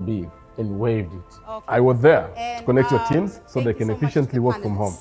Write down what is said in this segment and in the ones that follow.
be and waived it. Okay. I was there And, to connect your teams so they can efficiently work from home.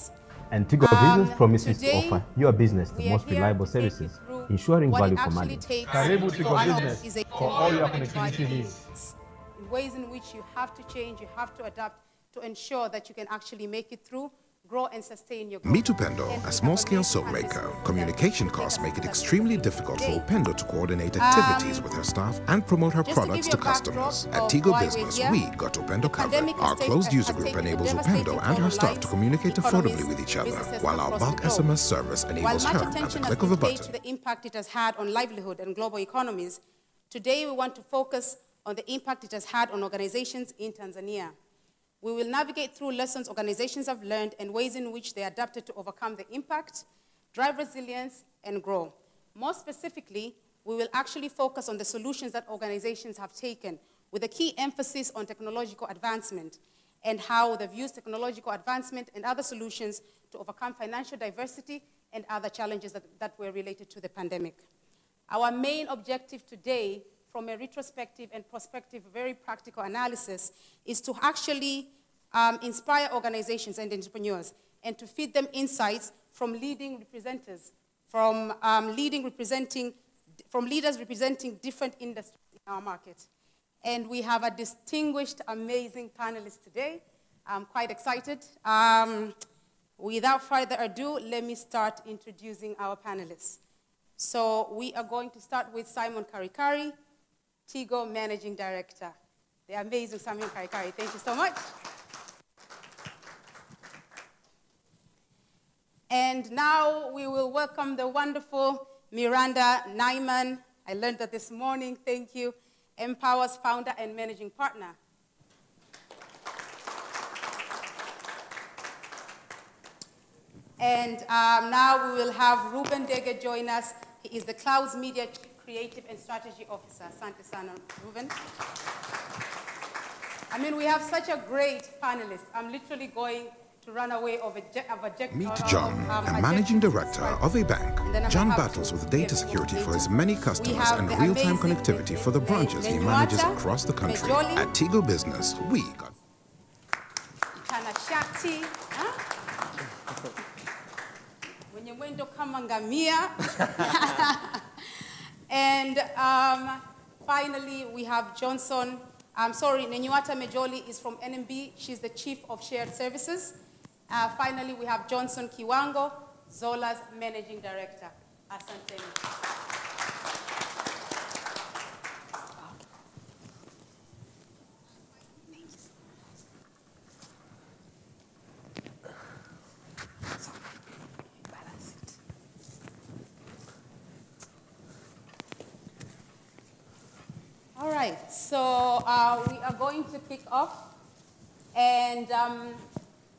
And Tigo Business promises to offer your business the most reliable services, ensuring value for money. Karibu Tigo Business for all your connectivity needs. In ways in which you have to change, you have to adapt to ensure that you can actually make it through, grow and sustain your growth. Meet Upendo, a small-scale soap maker. Communication costs make it extremely difficult for Upendo to coordinate activities with her staff and promote her products to customers. At Tigo Business, we got Upendo covered. Our closed user group enables Upendo and her staff to communicate affordably with each other, while our bulk SMS service enables her at the click of a button. To the impact it has had on livelihood and global economies, today we want to focus on the impact it has had on organizations in Tanzania. We will navigate through lessons organizations have learned and ways in which they adapted to overcome the impact, drive resilience, and grow. More specifically, we will actually focus on the solutions that organizations have taken, with a key emphasis on technological advancement and how they've used technological advancement and other solutions to overcome financial diversity and other challenges that were related to the pandemic. Our main objective today, from a retrospective and prospective, very practical analysis, is to actually inspire organizations and entrepreneurs and to feed them insights from leading representatives, from leaders representing different industries in our market. And we have a distinguished, amazing panelist today. I'm quite excited. Without further ado, let me start introducing our panelists. So we are going to start with Simon Karikari, Tigo Managing Director. The amazing Simon Karikari, thank you so much. And now we will welcome the wonderful Miranda Naiman. I learned that this morning, thank you. Empower's founder and managing partner. And now we will have Reuben Ndege join us. He is the Clouds Media Creative and Strategy Officer. Asante sana, Reuben. I mean, we have such a great panelist. I'm literally going to run away of a Meet John, a managing director of a bank. John battles with data security for his many customers and real-time connectivity for the branches he manages across the country. Mejooli, At Tigo Business, we got... And finally, we have Johnson. Nenyuata Mejooli is from NMB. She's the Chief of Shared Services. Finally, we have Johnson Kiwango, ZOLA's Managing Director. Asante. All right, so we are going to kick off. And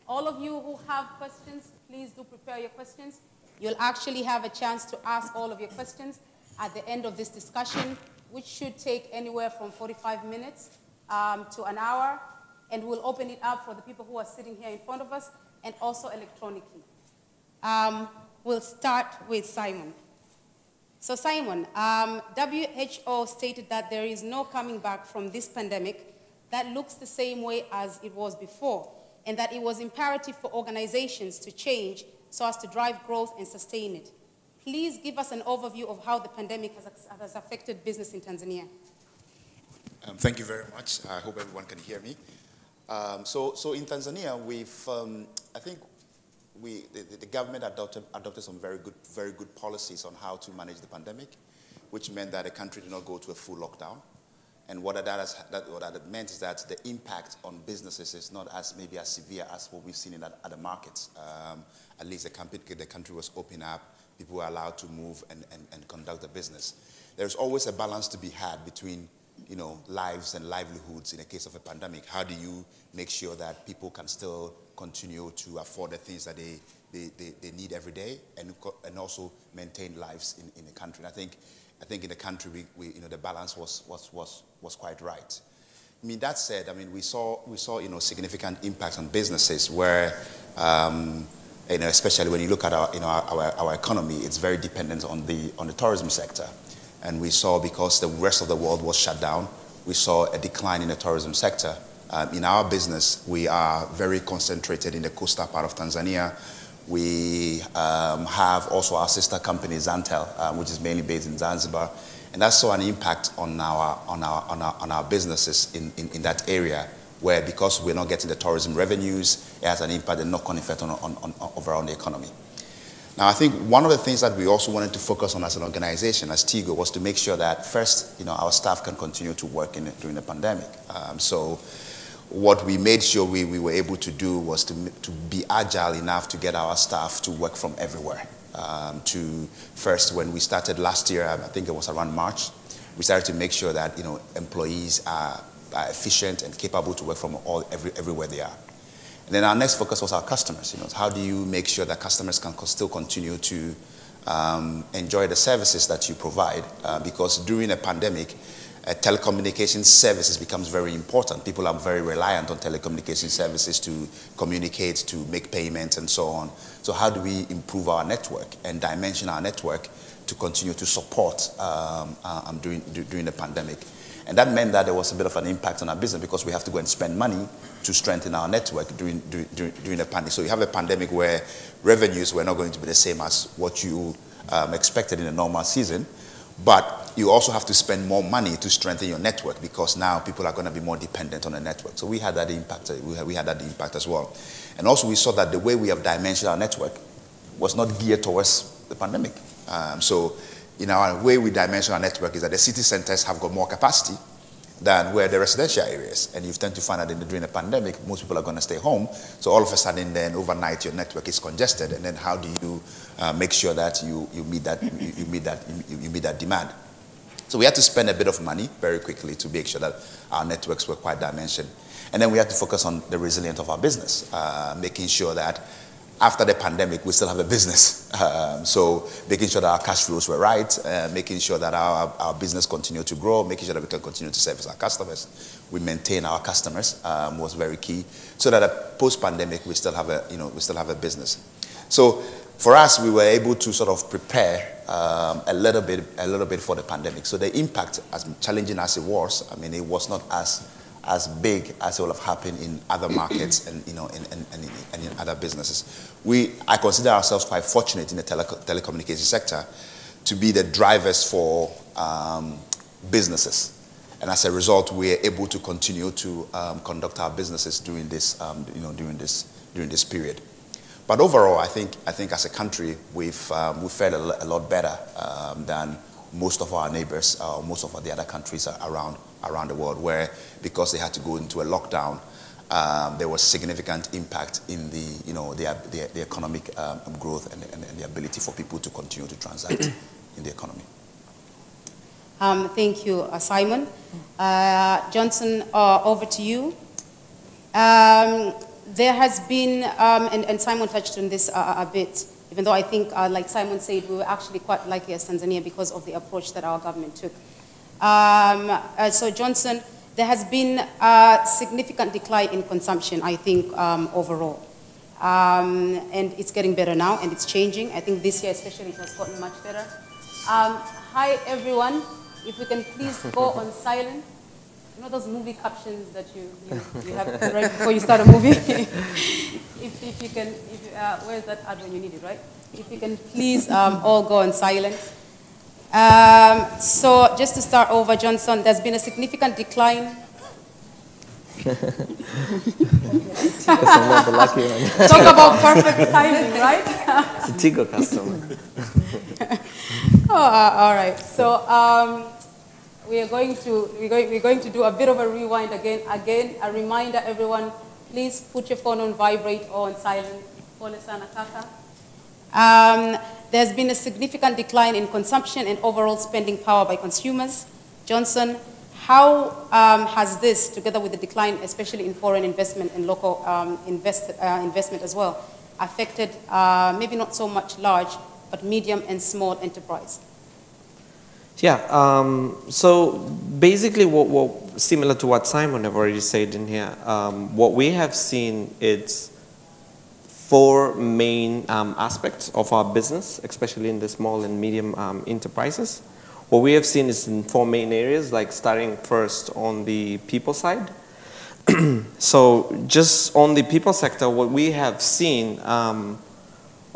all of you who have questions, please do prepare your questions. You'll actually have a chance to ask all of your questions at the end of this discussion, which should take anywhere from 45 minutes to an hour. And we'll open it up for the people who are sitting here in front of us and also electronically. We'll start with Simon. So Simon, WHO stated that there is no coming back from this pandemic that looks the same way as it was before, and that it was imperative for organizations to change so as to drive growth and sustain it. Please give us an overview of how the pandemic has affected business in Tanzania. Thank you very much. I hope everyone can hear me. So in Tanzania, we've, I think the government adopted some very good policies on how to manage the pandemic, which meant that the country did not go to a full lockdown. And what that meant is that the impact on businesses is not maybe as severe as what we've seen in other markets. At least the country was open up, people were allowed to move and conduct the business. There's always a balance to be had between lives and livelihoods in the case of a pandemic. How do you make sure that people can still continue to afford the things that they need every day and also maintain lives in the country? And I think in the country, the balance was quite right. I mean, that said, I mean, we saw significant impacts on businesses where, especially when you look at our economy, it's very dependent on the tourism sector. And we saw, because the rest of the world was shut down, we saw a decline in the tourism sector. In our business, we are very concentrated in the coastal part of Tanzania. We have also our sister company, Zantel, which is mainly based in Zanzibar. And that saw an impact on our businesses in that area, where because we're not getting the tourism revenues, it has an impact, a knock-on effect on overall the economy. Now, I think one of the things that we also wanted to focus on as an organization, as Tigo, was to make sure that first, our staff can continue to work during the pandemic. So what we made sure we were able to do was to be agile enough to get our staff to work from everywhere. First, when we started last year, I think it was around March, we started to make sure that employees are efficient and capable to work from everywhere they are. And then our next focus was our customers. How do you make sure that customers can still continue to enjoy the services that you provide? Because during a pandemic, telecommunication services becomes very important. People are very reliant on telecommunication services to communicate, to make payments, and so on. So how do we improve our network and dimension our network to continue to support during the pandemic? And that meant that there was a bit of an impact on our business because we have to go and spend money to strengthen our network during the pandemic. So you have a pandemic where revenues were not going to be the same as what you expected in a normal season, but you also have to spend more money to strengthen your network because now people are going to be more dependent on the network. So we had that impact. We had that impact as well. And also we saw that the way we have dimensioned our network was not geared towards the pandemic. So in our way we dimension our network is that the city centers have got more capacity than where the residential areas. And you tend to find that during the pandemic, most people are going to stay home. So all of a sudden, then overnight, your network is congested. And then how do you make sure that you meet that demand? So we had to spend a bit of money very quickly to make sure that our networks were quite dimensioned. And then we had to focus on the resilience of our business, making sure that after the pandemic, we still have a business. So making sure that our cash flows were right, making sure that our business continued to grow, making sure that we can continue to service our customers. We maintain our customers was very key, so that post-pandemic we still have a business. So for us, we were able to sort of prepare a little bit for the pandemic. So the impact, as challenging as it was, I mean, it was not as big as it will have happened in other markets and in other businesses. I consider ourselves quite fortunate in the telecommunications sector to be the drivers for businesses, and as a result, we are able to continue to conduct our businesses during this period. But overall, I think as a country we've fared a lot better than most of our neighbors, most of the other countries around the world, where because they had to go into a lockdown, there was significant impact in the economic growth and the ability for people to continue to transact in the economy. Thank you, Simon. Johnson, over to you. There has been, and Simon touched on this a bit, even though I think, like Simon said, we were actually quite lucky as Tanzania because of the approach that our government took. So Johnson, there has been a significant decline in consumption, I think, overall. And it's getting better now, and it's changing. I think this year especially it has gotten much better. Hi, everyone. If we can please go on silent. You know those movie captions that you have right before you start a movie? if you can, where's that ad when you need it, right? If you can please all go on silent. So just to start over, Johnson, there's been a significant decline. Talk about perfect timing, right? It's a Tigo customer. All right. So we're going to do a bit of a rewind again. Again, a reminder, everyone, please put your phone on vibrate or on silent. There's been a significant decline in consumption and overall spending power by consumers. Johnson, how has this, together with the decline, especially in foreign investment and local investment as well, affected maybe not so much large, but medium and small enterprise? Yeah, so basically what similar to what Simon have already said in here, what we have seen is four main aspects of our business, especially in the small and medium enterprises. What we have seen is in 4 main areas, like starting first on the people side. So just on the people sector, what we have seen on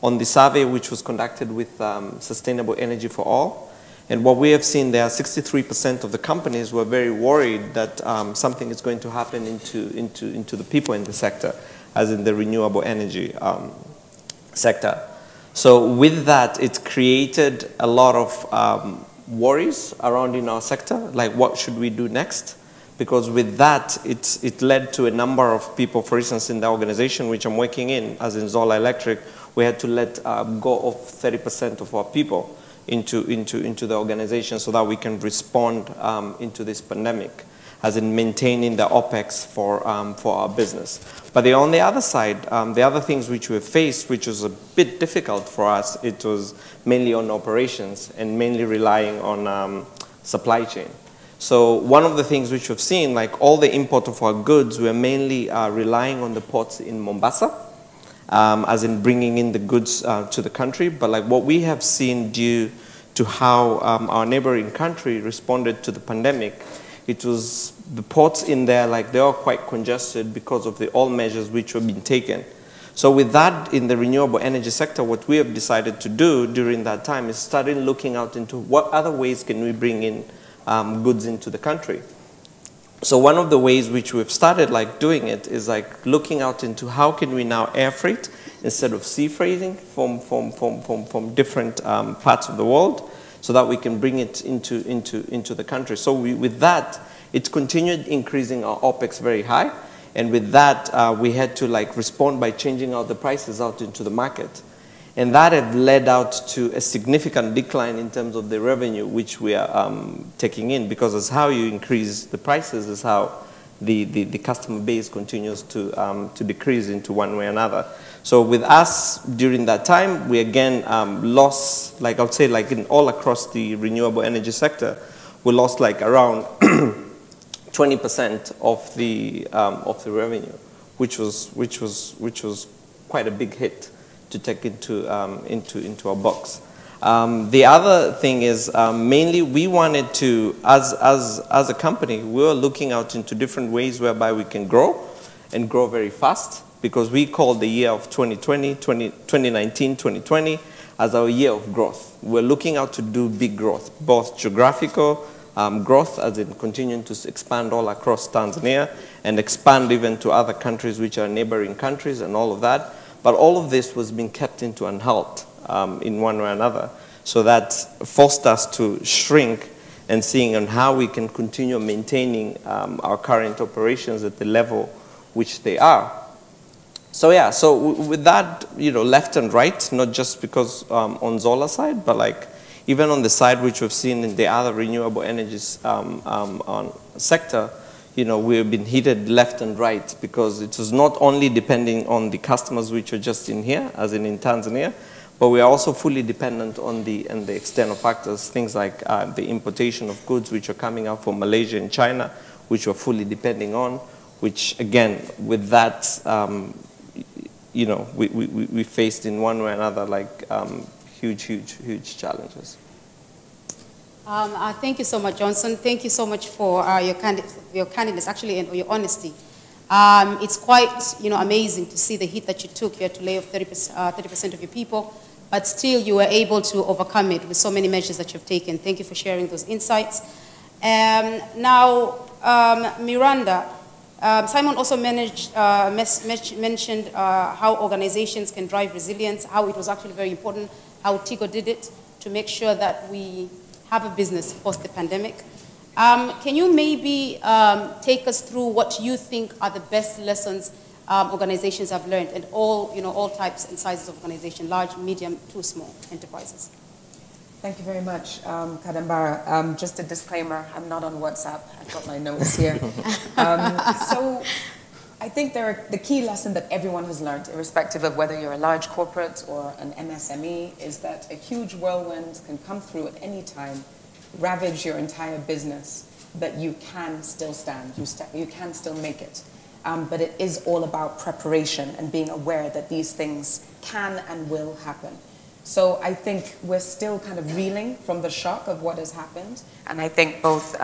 the survey which was conducted with Sustainable Energy for All, and what we have seen there, 63% of the companies were very worried that something is going to happen into the people in the sector, as in the renewable energy sector. So with that, it created a lot of worries around in our sector, like what should we do next? Because with that, it led to a number of people, for instance, in the organization which I'm working in, as in ZOLA Electric, we had to let go of 30% of our people into the organization so that we can respond into this pandemic, as in maintaining the OPEX for our business. But on the other side, the other things which we faced, which was a bit difficult for us, it was mainly on operations and mainly relying on supply chain. So one of the things which we've seen, like all the import of our goods, we're mainly relying on the ports in Mombasa, as in bringing in the goods to the country. But like what we have seen due to how our neighboring country responded to the pandemic, it was the ports in there, like they are quite congested because of all measures which have been taken. So with that, in the renewable energy sector, what we have decided to do during that time is starting looking out into what other ways can we bring in goods into the country. So one of the ways which we've started like doing it is like looking out into how can we now air freight instead of sea freighting from different parts of the world, so that we can bring it into the country. So with that, it continued increasing our OPEX very high, and with that, we had to like respond by changing out the prices out into the market. And that had led out to a significant decline in terms of the revenue which we are taking in, because as how you increase the prices is how the customer base continues to decrease into one way or another. So with us during that time, we again lost, like I would say, like in all across the renewable energy sector, we lost like around 20% of the revenue, which was quite a big hit to take into our box. The other thing is mainly we wanted to, as a company, we were looking out into different ways whereby we can grow and grow very fast, because we called the year of 2019, 2020 as our year of growth. We're looking out to do big growth, both geographical growth, as in continuing to expand all across Tanzania and expand even to other countries which are neighboring countries and all of that. But all of this was being kept into unhealth in one way or another. So that forced us to shrink and seeing on how we can continue maintaining our current operations at the level which they are. So yeah, so with that, you know, left and right, not just because on ZOLA side, but like even on the side which we've seen in the other renewable energies sector, you know, we've been hit left and right, because it was not only depending on the customers which are just in here, as in Tanzania, but we are also fully dependent on the external factors, things like the importation of goods which are coming out from Malaysia and China, which we're fully depending on, which again, with that, you know, we faced in one way or another like huge challenges. Thank you so much, Johnson. Thank you so much for your candidness, actually, and your honesty. It's quite, you know, amazing to see the hit that you took. You had to lay off 30% of your people, but still you were able to overcome it with so many measures that you've taken. Thank you for sharing those insights. Now, Miranda, Simon also mentioned how organizations can drive resilience, how it was actually very important, how Tigo did it to make sure that we have a business post the pandemic. Can you maybe take us through what you think are the best lessons organizations have learned, and all types and sizes of organization, large, medium, to small enterprises? Thank you very much, Kadambara. Just a disclaimer, I'm not on WhatsApp. I've got my notes here. So I think the key lesson that everyone has learned, irrespective of whether you're a large corporate or an MSME, is that a huge whirlwind can come through at any time, ravage your entire business, but you can still stand. You can still make it. But it is all about preparation and being aware that these things can and will happen. So I think we're still kind of reeling from the shock of what has happened. And I think both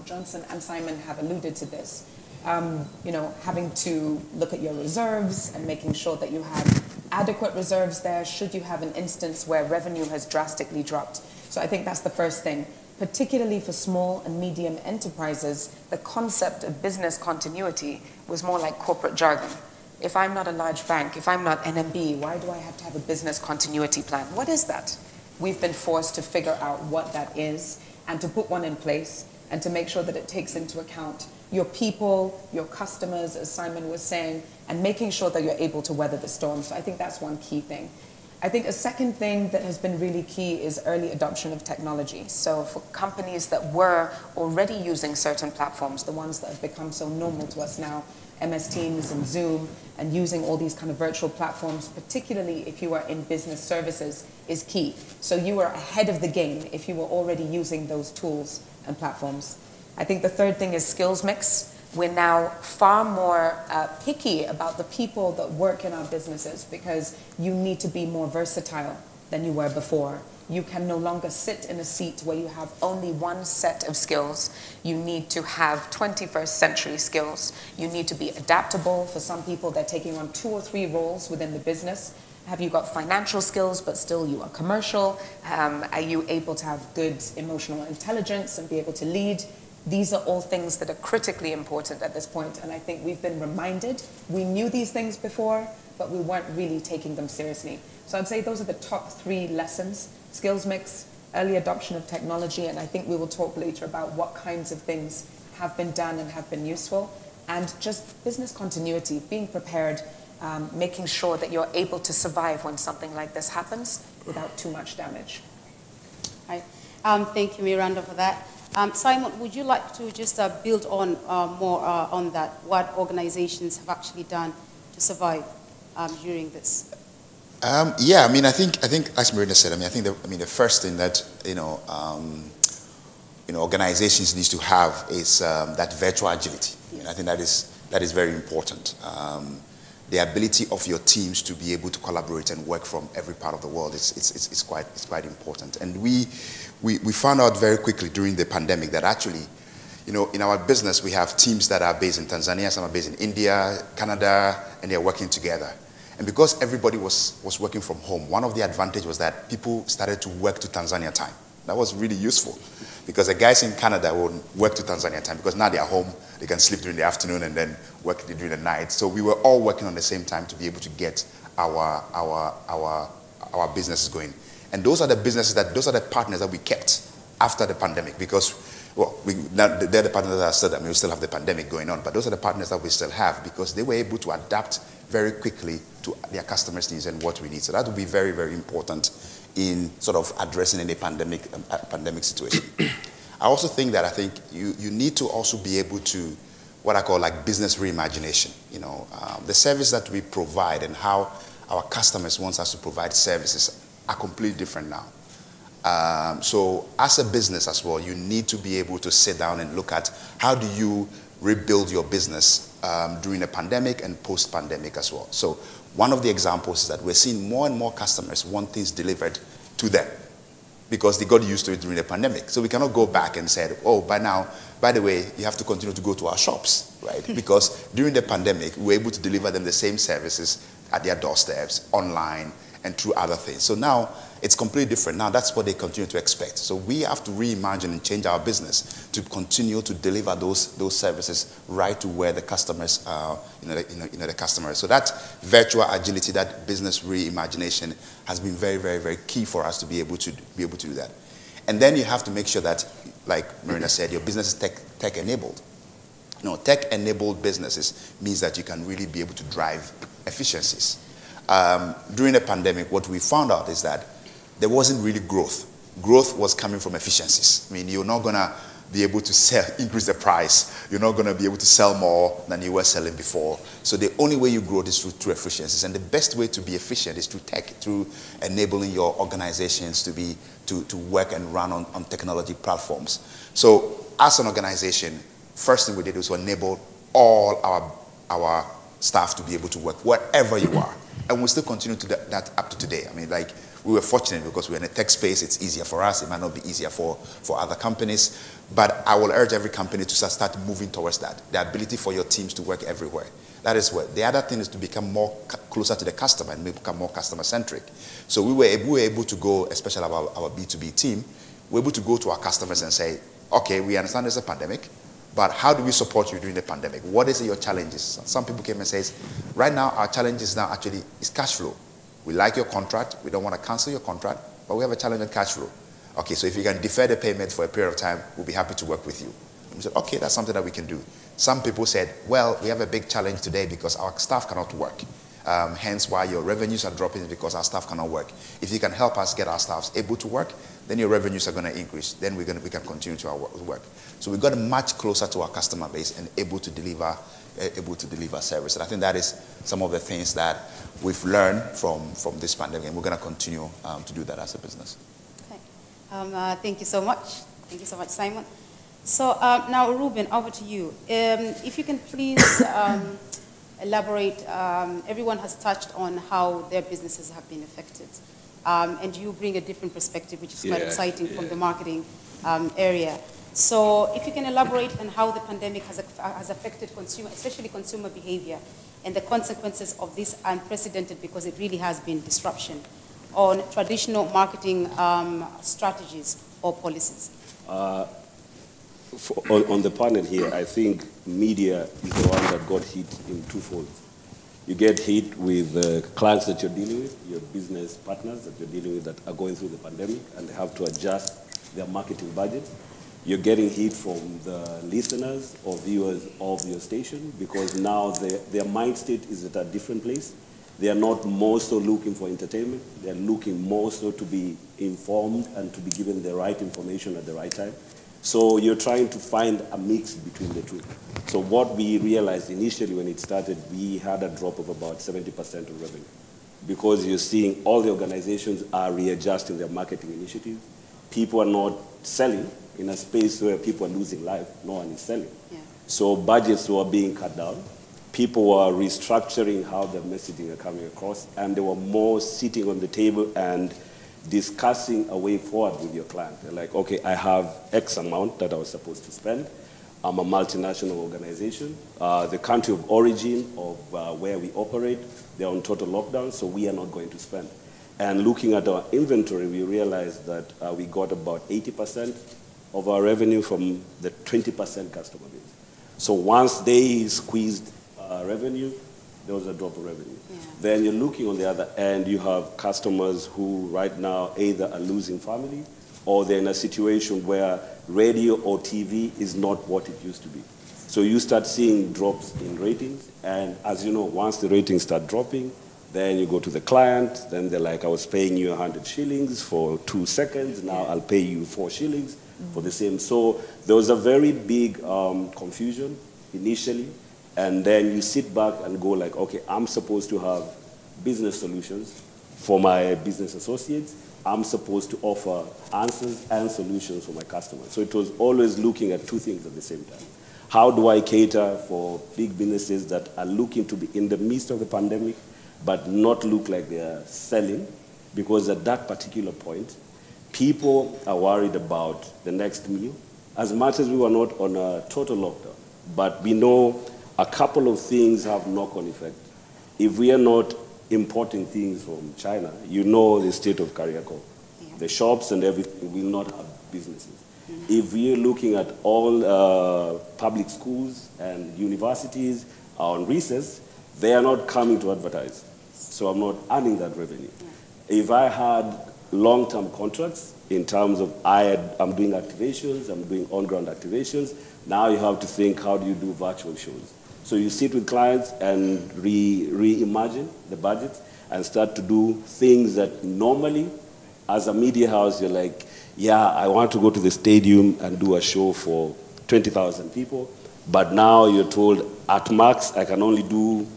Johnson and Simon have alluded to this. You know, having to look at your reserves and making sure that you have adequate reserves there should you have an instance where revenue has drastically dropped. So I think that's the first thing. Particularly for small and medium enterprises, the concept of business continuity was more like corporate jargon. If I'm not a large bank, if I'm not NMB, why do I have to have a business continuity plan? What is that? We've been forced to figure out what that is and to put one in place and to make sure that it takes into account your people, your customers, as Simon was saying, and making sure that you're able to weather the storm. So I think that's one key thing. I think a second thing that has been really key is early adoption of technology. So for companies that were already using certain platforms, the ones that have become so normal to us now, MS Teams and Zoom, and using all these kind of virtual platforms, particularly if you are in business services, is key. So you are ahead of the game if you were already using those tools and platforms. I think the third thing is skills mix. We're now far more picky about the people that work in our businesses because you need to be more versatile than you were before. You can no longer sit in a seat where you have only one set of skills. You need to have 21st century skills. You need to be adaptable. For some people, they're taking on 2 or 3 roles within the business. Have you got financial skills, but still you are commercial? Are you able to have good emotional intelligence and be able to lead? These are all things that are critically important at this point, and I think we've been reminded. We knew these things before, but we weren't really taking them seriously. So I'd say those are the top 3 lessons: skills mix, early adoption of technology, and I think we will talk later about what kinds of things have been done and have been useful, and just business continuity, being prepared, making sure that you're able to survive when something like this happens without too much damage. Right. Thank you, Miranda, for that. Simon, would you like to just build on more on that? What organizations have actually done to survive during this? Yeah, I mean, I think, as Miranda said, I think the first thing that organizations need to have is that virtual agility. I think that is very important. The ability of your teams to be able to collaborate and work from every part of the world is quite important. And we found out very quickly during the pandemic that actually, in our business we have teams that are based in Tanzania, some are based in India, Canada, and they're working together. And because everybody was working from home, one of the advantages was that people started to work to Tanzania time. That was really useful because the guys in Canada would work to Tanzania time because now they are home, they can sleep during the afternoon and then work during the night. So we were all working on the same time to be able to get our businesses going. And those are the partners that we kept after the pandemic because, well, they're the partners that are still, we still have the pandemic going on, but those are the partners that we still have because they were able to adapt very quickly to their customers' needs and what we need. So that will be very, very important in sort of addressing any pandemic situation. I also think that you need to also be able to, what I call like business reimagination. The service that we provide and how our customers want us to provide services are completely different now. So as a business as well, you need to be able to sit down and look at how do you rebuild your business during the pandemic and post-pandemic as well. So one of the examples is that we're seeing more and more customers want things delivered to them because they got used to it during the pandemic. So we cannot go back and say, oh, by the way, you have to continue to go to our shops, right? Because during the pandemic, we were able to deliver them the same services at their doorsteps, online, and through other things. So now it's completely different. Now that's what they continue to expect. So we have to reimagine and change our business to continue to deliver those services right to where the customers are, the customers. So that virtual agility, that business reimagination has been very, very, very key for us to be able to do that. And then you have to make sure that, like Miranda said, your business is tech enabled. Tech-enabled businesses means that you can really be able to drive efficiencies. During the pandemic, what we found out is that there wasn't really growth. Growth was coming from efficiencies. I mean, you're not going to be able to increase the price. You're not going to be able to sell more than you were selling before. So the only way you grow is through efficiencies. And the best way to be efficient is through tech, through enabling your organizations to work and run on technology platforms. So as an organization, first thing we did was to enable all our staff to be able to work wherever you are. And we still continue to do that up to today. I mean, like, we were fortunate because we're in a tech space. It's easier for us. It might not be easier for other companies. But I will urge every company to start moving towards that, the ability for your teams to work everywhere. That is what. The other thing is to become more closer to the customer and become more customer-centric. So we were able to go, especially our B2B team, we were able to go to our customers and say, okay, we understand there's a pandemic, but how do we support you during the pandemic? What is your challenges? Some people came and says, right now our challenge is now actually is cash flow. We like your contract. We don't want to cancel your contract, but we have a challenge on cash flow. Okay, so if you can defer the payment for a period of time, we'll be happy to work with you. And we said, okay, that's something that we can do. Some people said, well, we have a big challenge today because our staff cannot work. Hence why your revenues are dropping because our staff cannot work. If you can help us get our staff able to work, then your revenues are going to increase. Then we can continue to our work. So we got much closer to our customer base and able to deliver service. And I think that is some of the things that we've learned from this pandemic, and we're going to continue to do that as a business. Okay. Thank you so much. Thank you so much, Simon. So now, Reuben, over to you. If you can please elaborate. Everyone has touched on how their businesses have been affected. And you bring a different perspective, which is quite exciting from the marketing area. So if you can elaborate on how the pandemic has affected consumer, especially consumer behavior, and the consequences of this unprecedented, because it really has been disruption, on traditional marketing strategies or policies. On the panel here, I think media is the one that got hit in twofold. You get hit with clients that you're dealing with, your business partners that you're dealing with that are going through the pandemic and they have to adjust their marketing budget. You're getting hit from the listeners or viewers of your station because now their mind state is at a different place. They are not more so looking for entertainment. They're looking more so to be informed and to be given the right information at the right time. So you're trying to find a mix between the two. So what we realized initially when it started, we had a drop of about 70% of revenue because you're seeing all the organizations are readjusting their marketing initiatives. People are not selling in a space where people are losing life. No one is selling. Yeah. So budgets were being cut down. People were restructuring how their messaging are coming across, and they were more sitting on the table and discussing a way forward with your client. They're like, okay, I have X amount that I was supposed to spend. I'm a multinational organization. The country of origin of where we operate, they're on total lockdown, so we are not going to spend. And looking at our inventory, we realized that we got about 80% of our revenue from the 20% customer base. So once they squeezed revenue, there was a drop of revenue. Yeah. Then you're looking on the other end, you have customers who right now either are losing family or they're in a situation where radio or TV is not what it used to be. So you start seeing drops in ratings, and as you know, once the ratings start dropping, then you go to the client, then they're like, I was paying you 100 shillings for 2 seconds, now I'll pay you 4 shillings for the same. So there was a very big confusion initially, and then you sit back and go like, okay, I'm supposed to have business solutions for my business associates. I'm supposed to offer answers and solutions for my customers. So it was always looking at two things at the same time. How do I cater for big businesses that are looking to be in the midst of the pandemic, but not look like they're selling? Because at that particular point, people are worried about the next meal. As much as we were not on a total lockdown, but we know a couple of things have knock-on effect. If we are not importing things from China, you know the state of Karikari. Yeah. The shops and everything will not have businesses. Mm-hmm. If we are looking at all public schools and universities are on recess, they are not coming to advertise. So I'm not earning that revenue. Yeah. If I had long-term contracts in terms of I'm doing activations, I'm doing on-ground activations, now you have to think, how do you do virtual shows? So you sit with clients and reimagine the budget and start to do things that normally, as a media house, you're like, yeah, I want to go to the stadium and do a show for 20,000 people. But now you're told, at max, I can only do,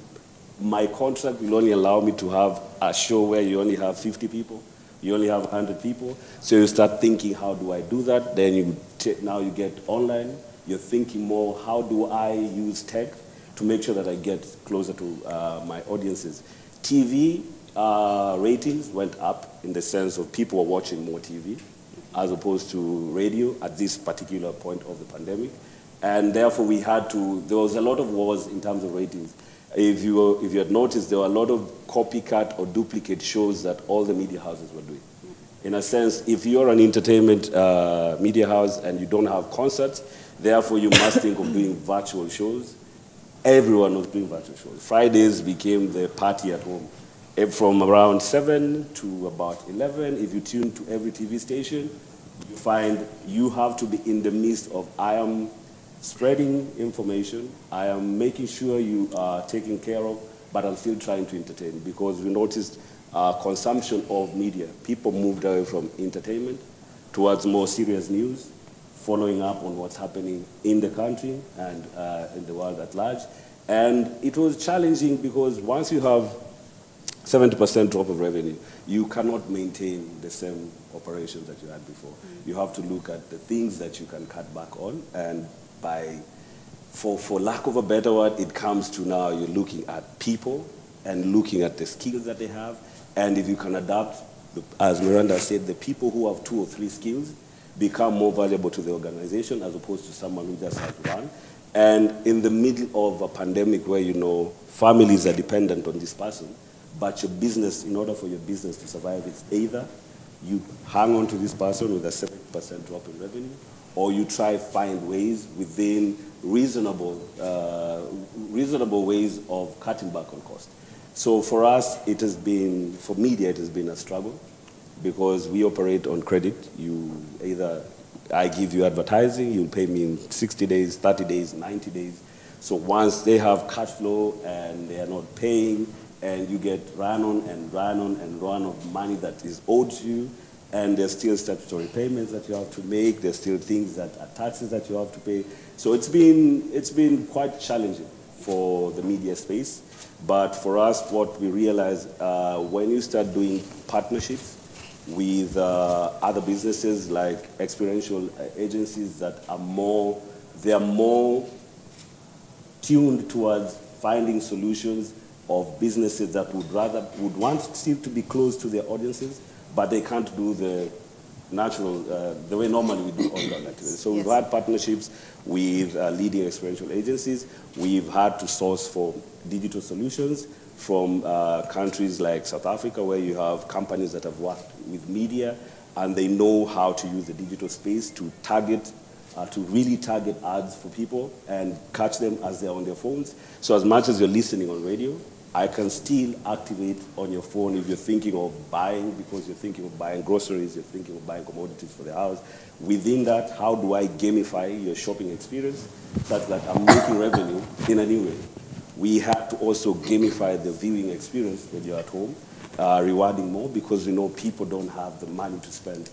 my contract will only allow me to have a show where you only have 50 people. You only have 100 people. So you start thinking, how do I do that? Then now you get online. You're thinking more, how do I use tech to make sure that I get closer to my audiences? TV ratings went up in the sense of people were watching more TV as opposed to radio at this particular point of the pandemic. And therefore we had to, there was a lot of wars in terms of ratings. If you had noticed, there were a lot of copycat or duplicate shows that all the media houses were doing. In a sense, if you're an entertainment media house and you don't have concerts, therefore you must think of doing virtual shows. Everyone was doing virtual shows. Fridays became the party at home. From around 7 to about 11, if you tune to every TV station, you find you have to be in the midst of, I am spreading information, I am making sure you are taken care of, but I'm still trying to entertain, because we noticed consumption of media. People moved away from entertainment towards more serious news, following up on what's happening in the country and in the world at large. And it was challenging because once you have 70% drop of revenue, you cannot maintain the same operations that you had before. You have to look at the things that you can cut back on, and for lack of a better word, it comes to now you're looking at people and looking at the skills that they have, and if you can adapt, as Miranda said, the people who have 2 or 3 skills become more valuable to the organization as opposed to someone who just has one. And in the middle of a pandemic where, you know, families are dependent on this person, but your business, in order for your business to survive, it's either you hang on to this person with a 70% drop in revenue, or you try find ways within reasonable ways of cutting back on cost. So for us, it has been, for media, it has been a struggle because we operate on credit. You either, I give you advertising, you'll pay me in 60 days, 30 days, 90 days. So once they have cash flow and they are not paying, and you get run on and run on and run of money that is owed to you, and there's still statutory payments that you have to make, there's still things that are taxes that you have to pay. So it's been quite challenging for the media space. But for us, what we realize, when you start doing partnerships with other businesses like experiential agencies that are more, they are more tuned towards finding solutions of businesses that would want still to be close to their audiences, but they can't do the natural, the way normally we do online activities. So we've had partnerships with leading experiential agencies. We've had to source for digital solutions from countries like South Africa, where you have companies that have worked with media, and they know how to use the digital space to target, to really target ads for people and catch them as they're on their phones. So as much as you're listening on radio, I can still activate on your phone if you're thinking of buying, because you're thinking of buying groceries, you're thinking of buying commodities for the house. Within that, how do I gamify your shopping experience such that I'm making revenue in a new way? We have to also gamify the viewing experience when you're at home, rewarding more, because we know people don't have the money to spend.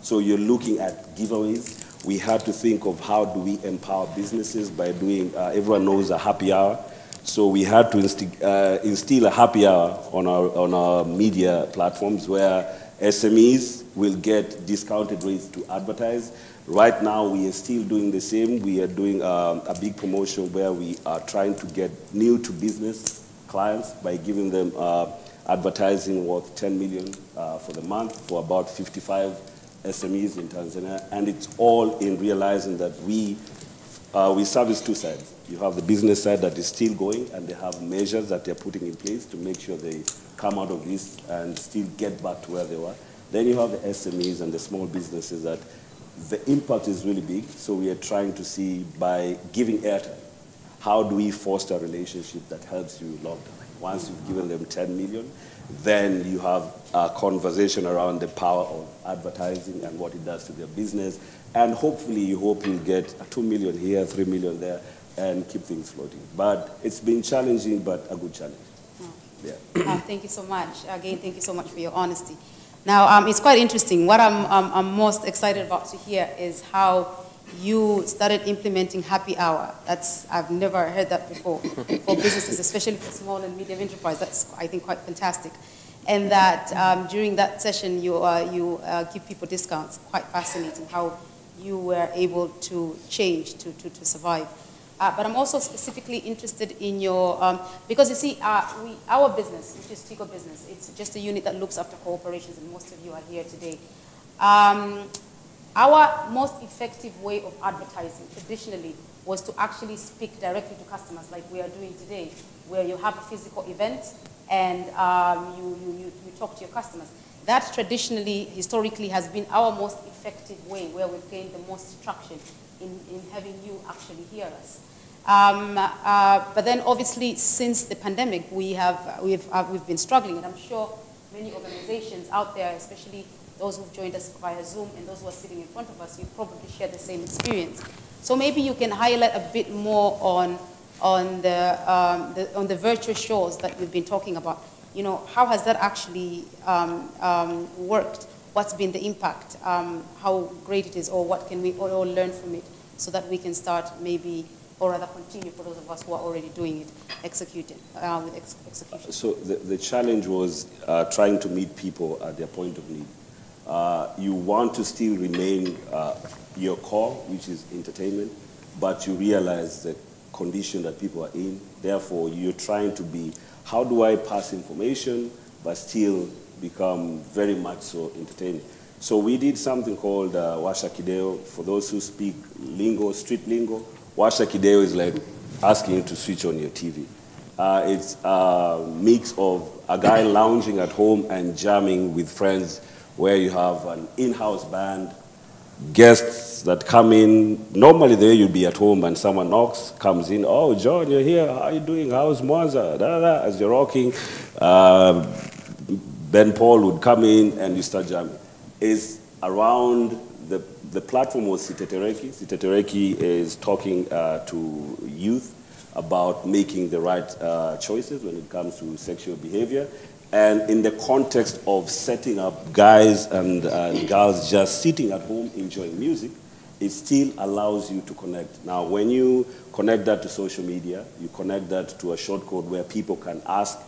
So you're looking at giveaways. We had to think of how do we empower businesses by doing, everyone knows a happy hour. So we had to instill a happy hour on our media platforms where SMEs will get discounted rates to advertise. Right now, we are still doing the same. We are doing a big promotion where we are trying to get new-to-business clients by giving them advertising worth 10 million for the month for about 55 SMEs in Tanzania. And it's all in realizing that we service 2 sides. You have the business side that is still going, and they have measures that they're putting in place to make sure they come out of this and still get back to where they were. Then you have the SMEs and the small businesses that the impact is really big. So we are trying to see, by giving airtime, how do we foster a relationship that helps you long term? Once you've given them 10 million, then you have a conversation around the power of advertising and what it does to their business. And hopefully, you hope you'll get 2 million here, 3 million there, and keep things floating. But it's been challenging, but a good challenge. Yeah. Thank you so much. Again, thank you so much for your honesty. Now, it's quite interesting. What I'm most excited about to hear is how you started implementing happy hour. I've never heard that before for businesses, especially for small and medium enterprise. That's, I think, quite fantastic. And that during that session, you give people discounts. Quite fascinating how you were able to change to survive. But I'm also specifically interested in your, because you see, our business, which is Tigo Business, it's just a unit that looks after corporations, and most of you are here today. Our most effective way of advertising traditionally was to actually speak directly to customers like we are doing today, where you have a physical event and you talk to your customers. That traditionally, historically, has been our most effective way, where we've gained the most traction in having you actually hear us. But then obviously since the pandemic, we've been struggling, and I'm sure many organizations out there, especially those who've joined us via Zoom and those who are sitting in front of us, you probably share the same experience. So maybe you can highlight a bit more on the virtual shows that we've been talking about. You know, how has that actually worked? What's been the impact? How great it is, or what can we all learn from it, so that we can start maybe, or rather continue for those of us who are already doing it, execution. So the challenge was trying to meet people at their point of need. You want to still remain your core, which is entertainment, but you realize the condition that people are in. Therefore, you're trying to be, how do I pass information, but still become very much so entertaining? So we did something called Washa Kideo. For those who speak lingo, street lingo, Washa Kideo is like asking you to switch on your TV. It's a mix of a guy lounging at home and jamming with friends, where you have an in-house band, guests that come in. Normally there you'd be at home and someone knocks, comes in, oh, John, you're here, how are you doing, how's Mwanza, da, da, da. As you're rocking, Ben Paul would come in and you start jamming. It's around, the platform was Sitetereki. Sitetereki is talking to youth about making the right choices when it comes to sexual behavior. And in the context of setting up guys and girls just sitting at home enjoying music, it still allows you to connect. Now, when you connect that to social media, you connect that to a short code where people can ask,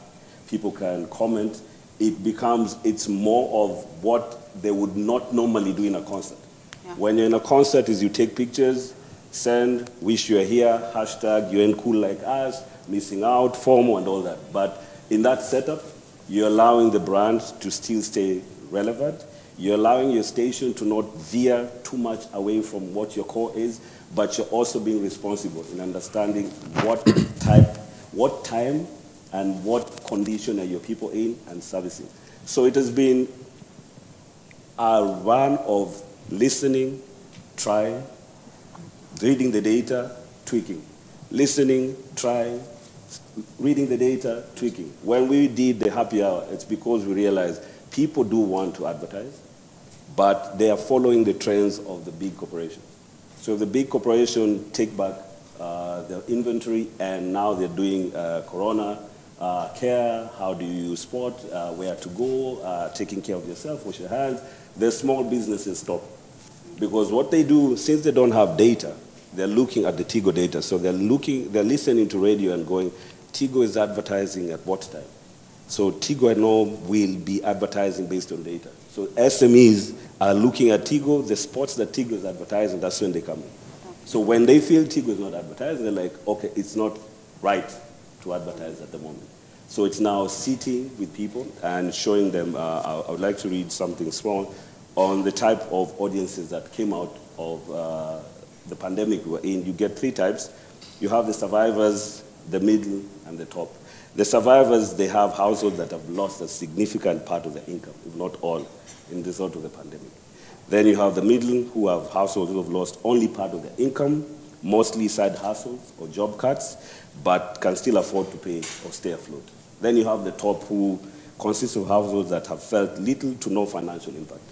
people can comment, it's more of what they would not normally do in a concert. Yeah. When you're in a concert, is you take pictures, send, wish you're here, hashtag, you ain't cool like us, missing out, FOMO and all that. But in that setup, you're allowing the brand to still stay relevant. You're allowing your station to not veer too much away from what your core is, but you're also being responsible in understanding what time, and what condition are your people in and servicing. So it has been a run of listening, trying, reading the data, tweaking. Listening, trying, reading the data, tweaking. When we did the happy hour, it's because we realized people do want to advertise, but they are following the trends of the big corporations. So if the big corporation take back their inventory and now they're doing corona care, how do you spot, where to go, taking care of yourself, wash your hands, the small businesses stop. Because what they do, since they don't have data, they're looking at the Tigo data. So they're listening to radio and going, Tigo is advertising at what time? So Tigo, I know, will be advertising based on data. So SMEs are looking at Tigo, the spots that Tigo is advertising, that's when they come in. So when they feel Tigo is not advertising, they're like, okay, it's not right to advertise at the moment. So it's now sitting with people and showing them, I would like to read something small on the type of audiences that came out of the pandemic we were in. You get three types. You have the survivors, the middle, and the top. The survivors, they have households that have lost a significant part of their income, if not all, in the result of the pandemic. Then you have the middle, who have households who have lost only part of their income, mostly side hustles or job cuts, but can still afford to pay or stay afloat. Then you have the top, who consists of households that have felt little to no financial impact,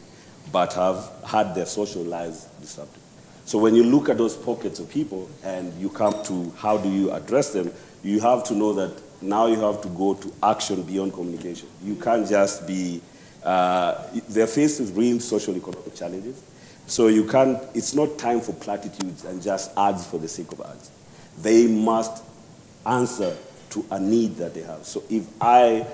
but have had their social lives disrupted. So when you look at those pockets of people and you come to how do you address them, you have to know that now you have to go to action beyond communication. You can't just be, they're faced with real social economic challenges. So you can't, it's not time for platitudes and just ads for the sake of ads. They must answer to a need that they have. So if I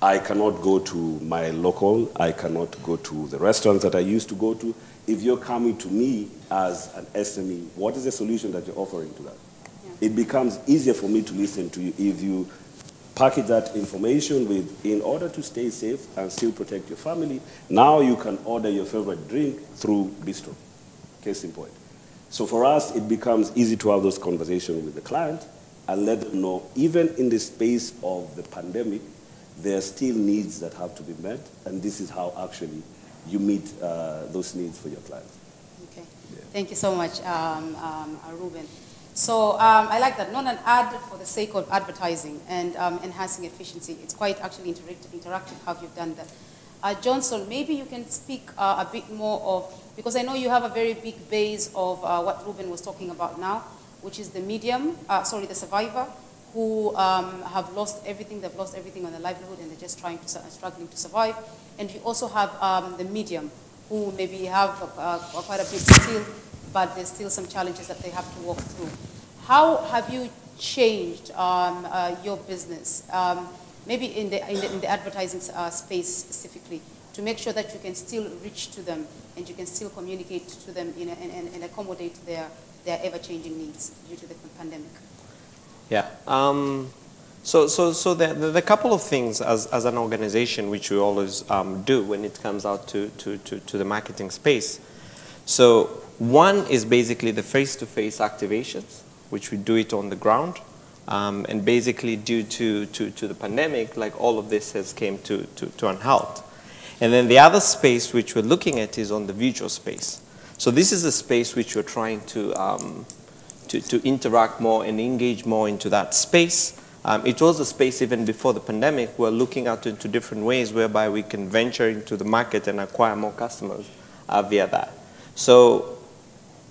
cannot go to my local, I cannot go to the restaurants that I used to go to. If you're coming to me as an SME, what is the solution that you're offering to that? Yeah. it becomes easier for me to listen to you if you package that information with, in order to stay safe and still protect your family, now you can order your favorite drink through Bistro. Case in point. So for us, it becomes easy to have those conversations with the client and let them know, even in the space of the pandemic, there are still needs that have to be met, and this is how actually you meet those needs for your clients. Okay. Yeah. Thank you so much, Reuben. So I like that, not an ad for the sake of advertising and enhancing efficiency. It's quite actually interactive how you've done that. Johnson, maybe you can speak a bit more of, because I know you have a very big base of what Reuben was talking about now, which is the the survivor, who have lost everything. They've lost everything on their livelihood, and they're just struggling to survive. And you also have the medium, who maybe have quite a bit still, but there's still some challenges that they have to walk through. How have you changed your business, maybe in the advertising space specifically, to make sure that you can still reach to them and you can still communicate to them and accommodate their ever-changing needs due to the pandemic? Yeah. So there are a couple of things as an organization which we always do when it comes out to the marketing space. So one is basically the face-to-face activations, which we do it on the ground. And basically due to the pandemic, like all of this has came to an halt. And then the other space which we're looking at is on the visual space. So this is a space which we're trying to interact more and engage more into that space. It was a space even before the pandemic. We're looking out into different ways whereby we can venture into the market and acquire more customers via that. So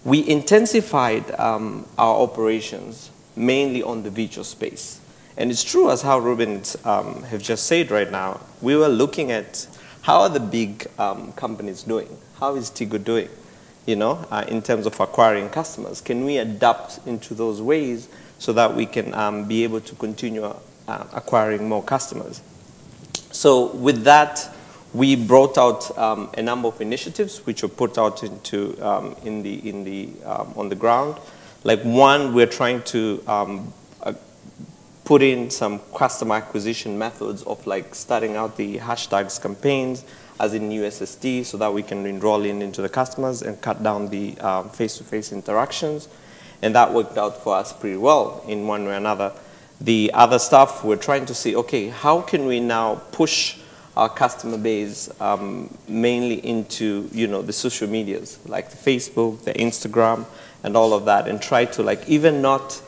we intensified our operations mainly on the visual space. And it's true, as how Reuben have just said right now, we were looking at how are the big companies doing? How is Tigo doing, in terms of acquiring customers? Can we adapt into those ways so that we can be able to continue acquiring more customers? So with that, we brought out a number of initiatives which were put out into on the ground. Like one, we're trying to put in some customer acquisition methods of like starting out the hashtags campaigns as in USSD so that we can enroll into the customers and cut down the face-to-face interactions. And that worked out for us pretty well in one way or another. The other stuff, we're trying to see, okay, how can we now push our customer base mainly into, the social medias, like the Facebook, the Instagram, and all of that, and try to like even not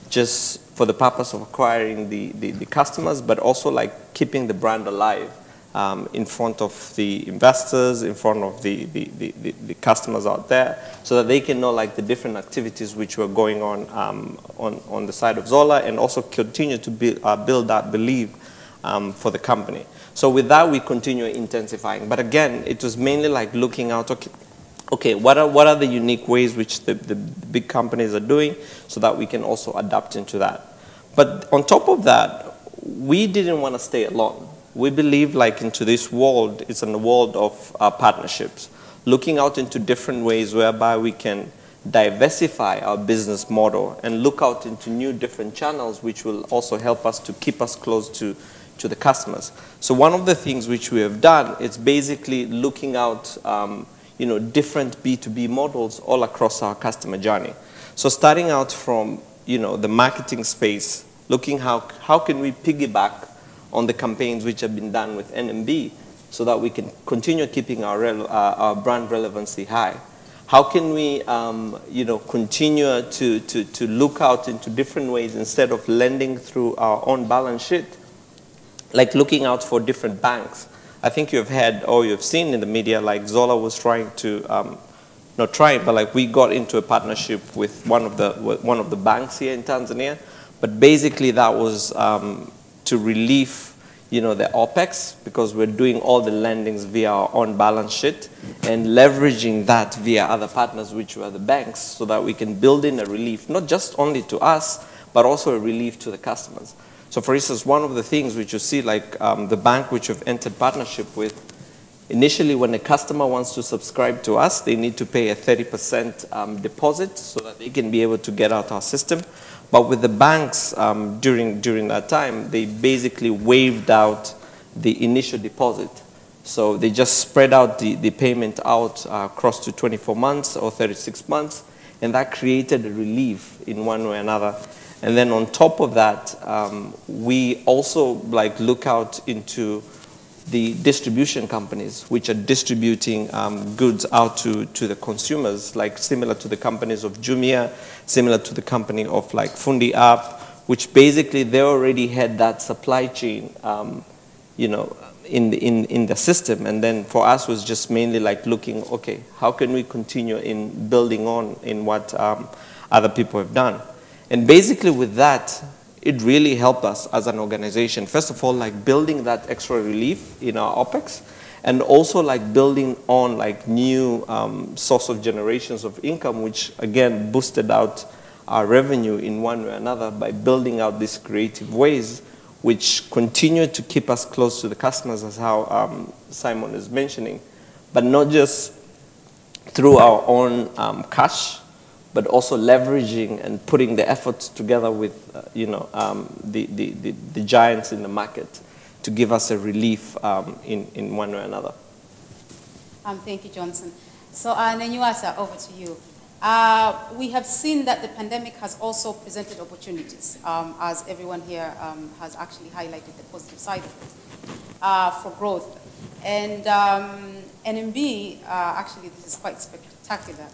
just for the purpose of acquiring the customers, but also like keeping the brand alive in front of the investors, in front of the customers out there, so that they can know like the different activities which were going on the side of ZOLA, and also continue to build that belief for the company. So with that, we continue intensifying. But again, it was mainly like looking out, okay, what are the unique ways which the big companies are doing so that we can also adapt into that. But on top of that, we didn't want to stay alone. We believe like into this world, it's a world of partnerships, looking out into different ways whereby we can diversify our business model and look out into new different channels which will also help us to keep us close to the customers. So one of the things which we have done is basically looking out different B2B models all across our customer journey. So starting out from, the marketing space, looking how can we piggyback on the campaigns which have been done with NMB so that we can continue keeping our brand relevancy high. How can we, continue to look out into different ways instead of lending through our own balance sheet, like looking out for different banks. I think you've heard or you've seen in the media, like ZOLA was trying to, not trying, but like we got into a partnership with one of the banks here in Tanzania. But basically that was to relieve, the OPEX, because we're doing all the lendings via our own balance sheet and leveraging that via other partners, which were the banks, so that we can build in a relief, not just only to us, but also a relief to the customers. So for instance, one of the things which you see, like the bank which you've entered partnership with, initially when a customer wants to subscribe to us, they need to pay a 30% deposit so that they can be able to get out our system. But with the banks, during that time, they basically waived out the initial deposit. So they just spread out the payment out across to 24 months or 36 months, and that created a relief in one way or another. And then on top of that, we also look out into the distribution companies, which are distributing goods out to the consumers, similar to the companies of Jumia, similar to the company of Fundi App, which basically they already had that supply chain, in the system. And then for us was just mainly looking, okay, how can we continue in building on in what other people have done? And basically with that, it really helped us as an organization. First of all, building that extra relief in our OPEX, and also building on new source of generations of income, which again boosted out our revenue in one way or another by building out these creative ways, which continue to keep us close to the customers, as how Simon is mentioning, but not just through our own cash, but also leveraging and putting the efforts together with the giants in the market to give us a relief in one way or another. Thank you, Johnson. So Nenyuata, over to you. We have seen that the pandemic has also presented opportunities, as everyone here has actually highlighted the positive side of it, for growth. And NMB, actually this is quite spectacular,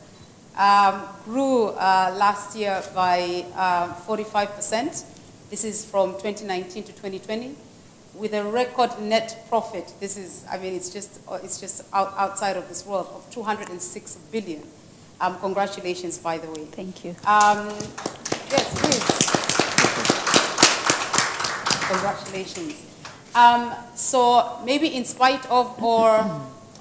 grew last year by 45%. This is from 2019 to 2020, with a record net profit. This is, I mean, it's just outside of this world, of 206 billion. Congratulations, by the way. Thank you. Yes, please. Congratulations. So maybe in spite of or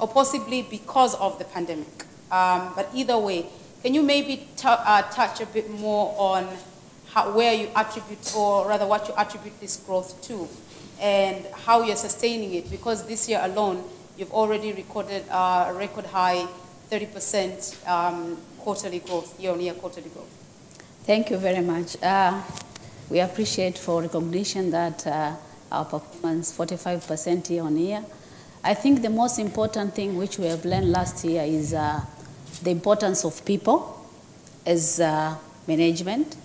possibly because of the pandemic, but either way, can you maybe touch a bit more on where you attribute, or rather what you attribute this growth to, and how you're sustaining it? Because this year alone, you've already recorded a record high 30% quarterly growth, year-on-year quarterly growth. Thank you very much. We appreciate for recognition that our performance 45% year-on-year. I think the most important thing which we have learned last year is the importance of people as management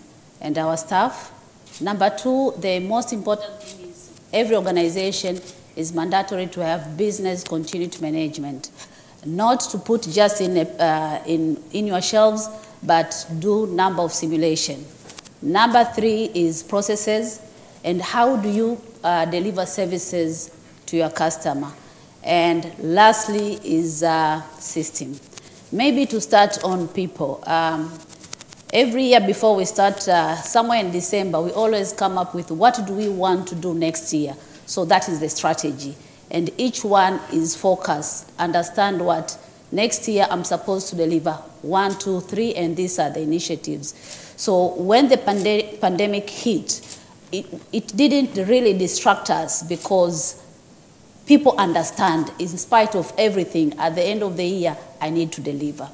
and our staff. Number two, the most important thing is every organization is mandatory to have business continuity management. Not to put just in your shelves, but do number of simulation. Number three is processes, and how do you deliver services to your customer. And lastly is system. Maybe to start on people. Every year before we start, somewhere in December, we always come up with what do we want to do next year. So that is the strategy. And each one is focused, understand what next year I'm supposed to deliver 1, 2, 3, and these are the initiatives. So when the pandemic hit, it didn't really distract us because people understand, in spite of everything, at the end of the year, I need to deliver.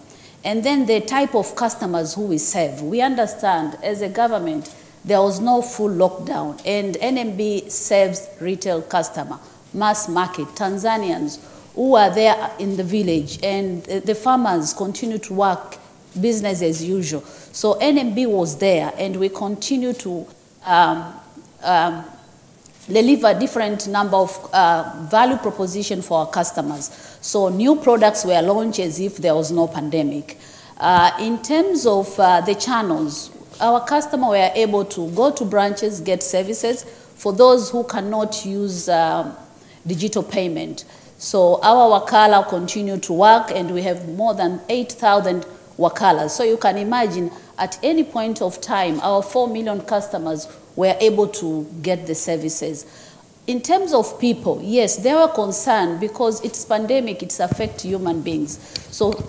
And then the type of customers who we serve, we understand as a government, there was no full lockdown, and NMB serves retail customer, mass market, Tanzanians who are there in the village, and the farmers continue to work business as usual. So NMB was there, and we continue to deliver different number of value proposition for our customers. So new products were launched as if there was no pandemic. In terms of the channels, our customers were able to go to branches, get services for those who cannot use digital payment. So our wakala continue to work, and we have more than 8,000 wakalas. So you can imagine at any point of time, our 4 million customers were able to get the services. In terms of people, yes, they were concerned because it's pandemic, it's affect human beings. So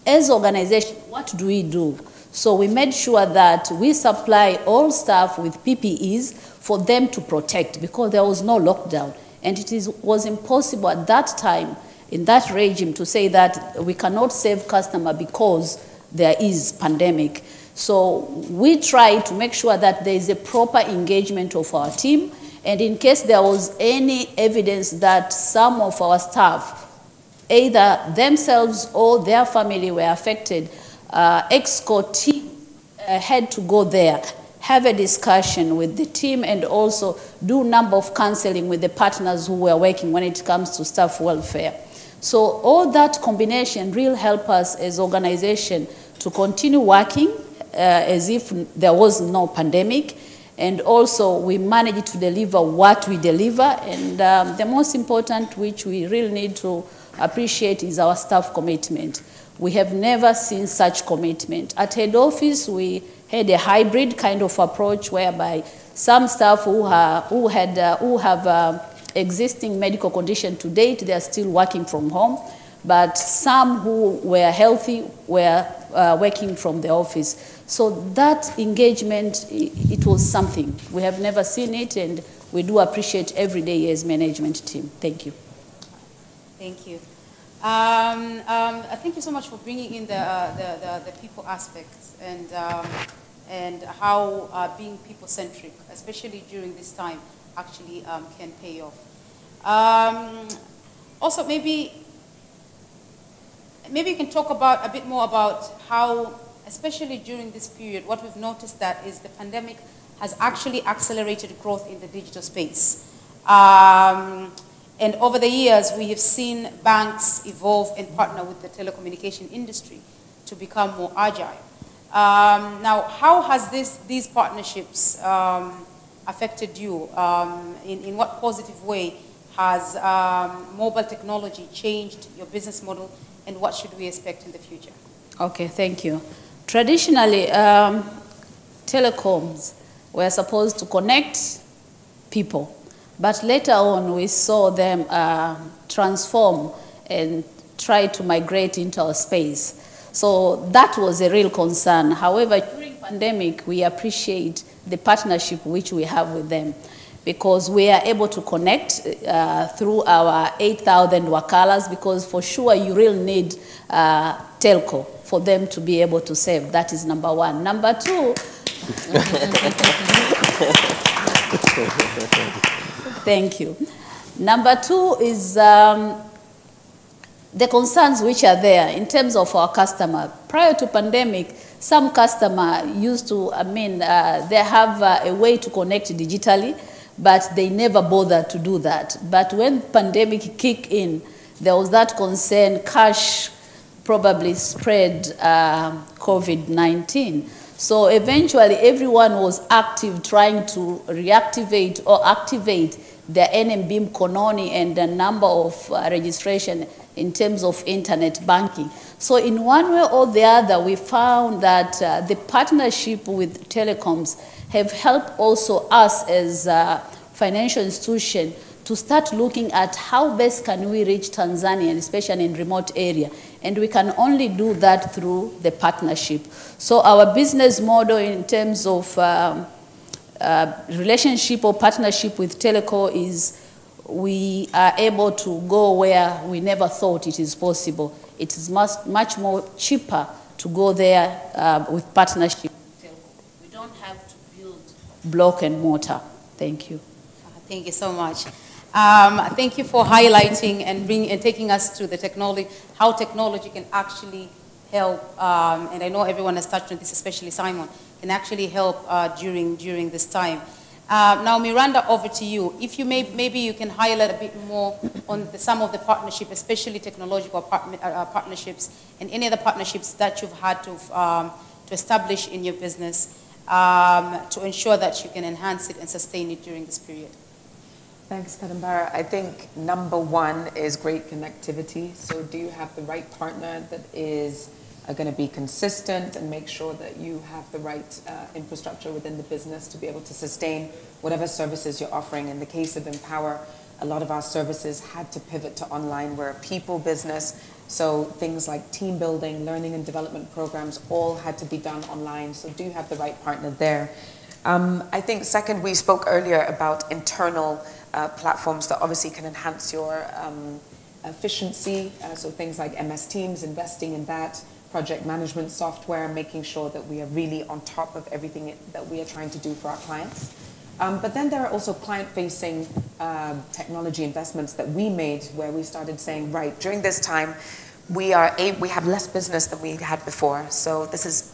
as organization, what do we do? So we made sure that we supply all staff with PPEs for them to protect, because there was no lockdown. And was impossible at that time, in that regime, to say that we cannot save customer because there is pandemic. So we try to make sure that there is a proper engagement of our team, and in case there was any evidence that some of our staff, either themselves or their family were affected, ExCo team had to go there, have a discussion with the team, and also do a number of counseling with the partners who were working when it comes to staff welfare. So all that combination really help us as organization to continue working as if there was no pandemic, and also we managed to deliver what we deliver, and the most important, which we really need to appreciate, is our staff commitment. We have never seen such commitment. At head office, we had a hybrid kind of approach whereby some staff who have existing medical condition to date, they are still working from home, but some who were healthy were working from the office. So that engagement, it was something. We have never seen it, and we do appreciate every day as management team. Thank you. Thank you. Thank you so much for bringing in the people aspects and how being people-centric, especially during this time, actually can pay off. Also, maybe you can talk about a bit more about how, especially during this period, what we've noticed that is the pandemic has actually accelerated growth in the digital space. And over the years, we have seen banks evolve and partner with the telecommunication industry to become more agile. Now, how has these partnerships affected you? In what positive way has mobile technology changed your business model, and what should we expect in the future? Okay, thank you. Traditionally, telecoms were supposed to connect people, but later on we saw them transform and try to migrate into our space. So that was a real concern. However, during pandemic, we appreciate the partnership which we have with them, because we are able to connect through our 8,000 wakalas, because for sure you really need telco for them to be able to save. That is number one. Number two, thank you. Number two is the concerns which are there in terms of our customer. Prior to pandemic, some customer used to, they have a way to connect digitally, but they never bothered to do that. But when pandemic kicked in, there was that concern, cash probably spread COVID-19. So eventually everyone was active trying to reactivate or activate their NMB Kononi and the number of registration in terms of internet banking. So in one way or the other, we found that the partnership with telecoms have helped also us as a financial institution to start looking at how best can we reach Tanzania, especially in remote area. And we can only do that through the partnership. So our business model in terms of relationship or partnership with Teleco is we are able to go where we never thought it is possible. It is much more cheaper to go there with partnership with Teleco. We don't have to build block and mortar. Thank you. Thank you so much. Thank you for highlighting and taking us to the technology, how technology can actually help, and I know everyone has touched on this, especially Simon, can actually help during this time. Now, Miranda, over to you. If you maybe you can highlight a bit more on some of the partnership, especially technological partnerships, and any other partnerships that you've had to establish in your business to ensure that you can enhance it and sustain it during this period. Thanks, Kadambara. I think number one is great connectivity. So do you have the right partner that is going to be consistent and make sure that you have the right infrastructure within the business to be able to sustain whatever services you're offering. In the case of Empower, a lot of our services had to pivot to online. We're a people business, so things like team building, learning and development programs all had to be done online. So do you have the right partner there? I think second, we spoke earlier about internal platforms that obviously can enhance your efficiency. So things like MS Teams, investing in that. project management software, making sure that we are really on top of everything that we are trying to do for our clients. But then there are also client-facing technology investments that we made where we started saying, right, during this time, we have less business than we had before. So this is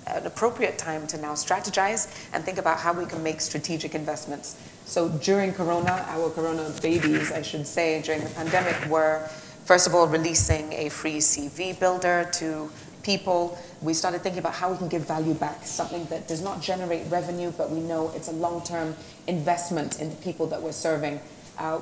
an appropriate time to now strategize and think about how we can make strategic investments. So during Corona, our Corona babies, I should say, during the pandemic were, first of all, releasing a free CV builder to people. We started thinking about how we can give value back, something that does not generate revenue, but we know it's a long-term investment in the people that we're serving.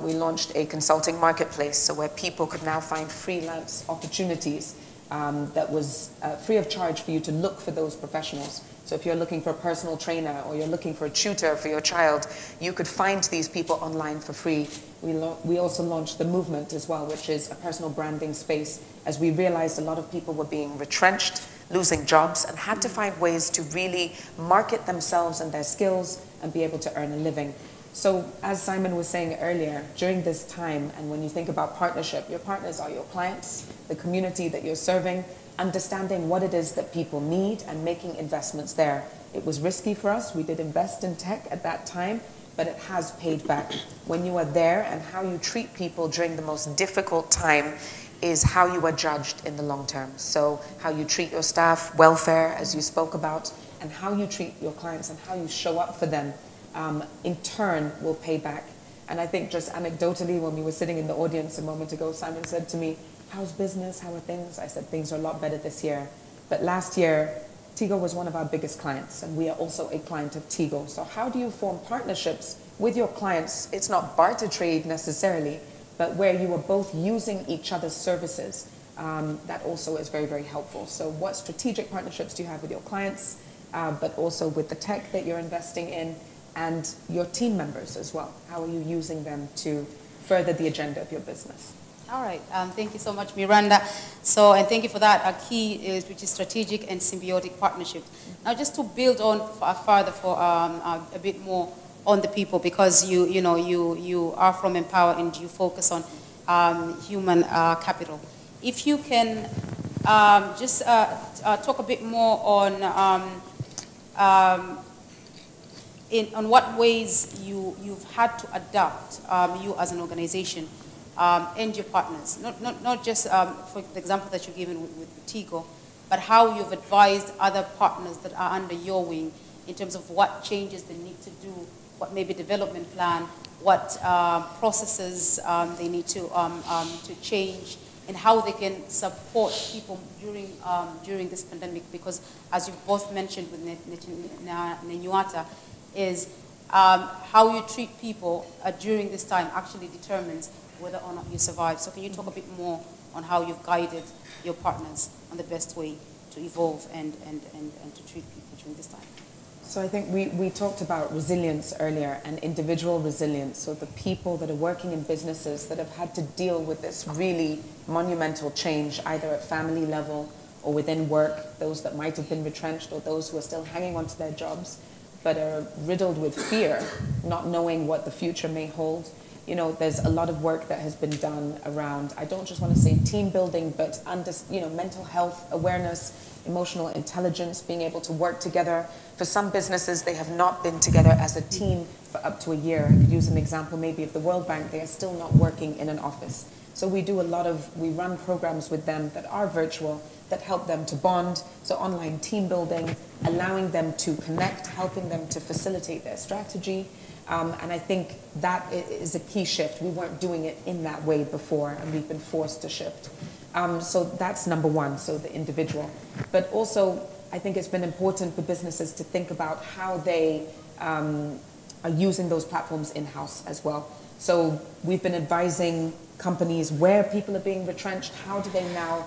We launched a consulting marketplace, so where people could now find freelance opportunities that was free of charge for you to look for those professionals. So if you're looking for a personal trainer or you're looking for a tutor for your child, you could find these people online for free. We also launched the Movement as well, which is a personal branding space, as we realized a lot of people were being retrenched, losing jobs, and had to find ways to really market themselves and their skills and be able to earn a living. So as Simon was saying earlier, during this time, and when you think about partnership, your partners are your clients, the community that you're serving, understanding what it is that people need and making investments there. It was risky for us. We did invest in tech at that time, but it has paid back. When you are there, and how you treat people during the most difficult time is how you are judged in the long term. So how you treat your staff, welfare, as you spoke about, and how you treat your clients and how you show up for them, in turn will pay back. And I think just anecdotally, when we were sitting in the audience a moment ago, Simon said to me, how's business, how are things? I said, things are a lot better this year. But last year, Tigo was one of our biggest clients, and we are also a client of Tigo. So how do you form partnerships with your clients? It's not barter trade necessarily, but where you are both using each other's services. That also is very, very helpful. So what strategic partnerships do you have with your clients, but also with the tech that you're investing in, and your team members as well? How are you using them to further the agenda of your business? All right, thank you so much, Miranda. So, and thank you for that. Our key is, which is strategic and symbiotic partnerships. Now, just to build on further for a bit more on the people, because you are from Empower and you focus on human capital. If you can just talk a bit more on what ways you've had to adapt, you as an organization, and your partners, not just for the example that you've given with Tigo, but how you've advised other partners that are under your wing in terms of what changes they need to do, what maybe development plan, what processes they need to change, and how they can support people during this pandemic. Because as you both mentioned with Nenyuata, is how you treat people during this time actually determines whether or not you survive. So can you talk a bit more on how you've guided your partners on the best way to evolve and to treat people during this time? So I think we talked about resilience earlier, and individual resilience. So the people that are working in businesses that have had to deal with this really monumental change, either at family level or within work, those that might have been retrenched or those who are still hanging on to their jobs, but are riddled with fear, not knowing what the future may hold. You know, there's a lot of work that has been done around, I don't just want to say team building, but mental health awareness, emotional intelligence, being able to work together. For some businesses, they have not been together as a team for up to a year. I could use an example maybe of the World Bank. They are still not working in an office. So we run programs with them that are virtual, that help them to bond. So online team building, allowing them to connect, helping them to facilitate their strategy. And I think that is a key shift. We weren't doing it in that way before, and we've been forced to shift. So that's number one, so the individual. But also, I think it's been important for businesses to think about how they are using those platforms in-house as well. So we've been advising companies where people are being retrenched. How do they now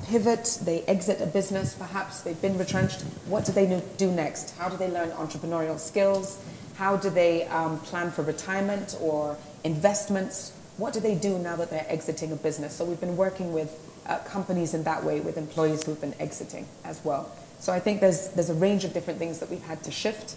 pivot? They exit a business, perhaps they've been retrenched. What do they do next? How do they learn entrepreneurial skills? How do they plan for retirement or investments? What do they do now that they're exiting a business? So we've been working with companies in that way, with employees who've been exiting as well. So I think there's a range of different things that we've had to shift.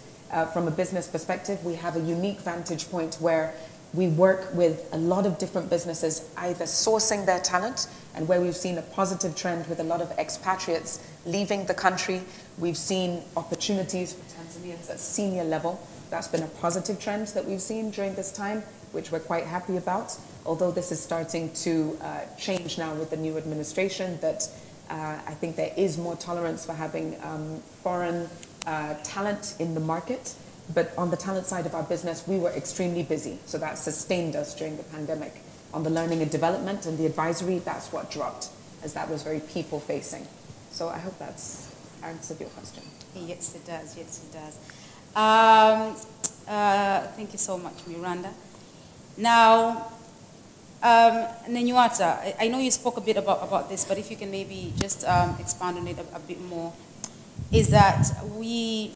From a business perspective, we have a unique vantage point where we work with a lot of different businesses, either sourcing their talent and where we've seen a positive trend with a lot of expatriates leaving the country. We've seen opportunities for Tanzanians at senior level. That's been a positive trend that we've seen during this time, which we're quite happy about, although this is starting to change now with the new administration, that I think there is more tolerance for having foreign talent in the market. But on the talent side of our business, we were extremely busy, so that sustained us during the pandemic. On the learning and development and the advisory, that's what dropped, as that was very people-facing. So I hope that's answered your question. Yes, it does. Yes, it does. Thank you so much, Miranda. Now, Nenyuata, I know you spoke a bit about this, but if you can maybe just expand on it a bit more, is that we,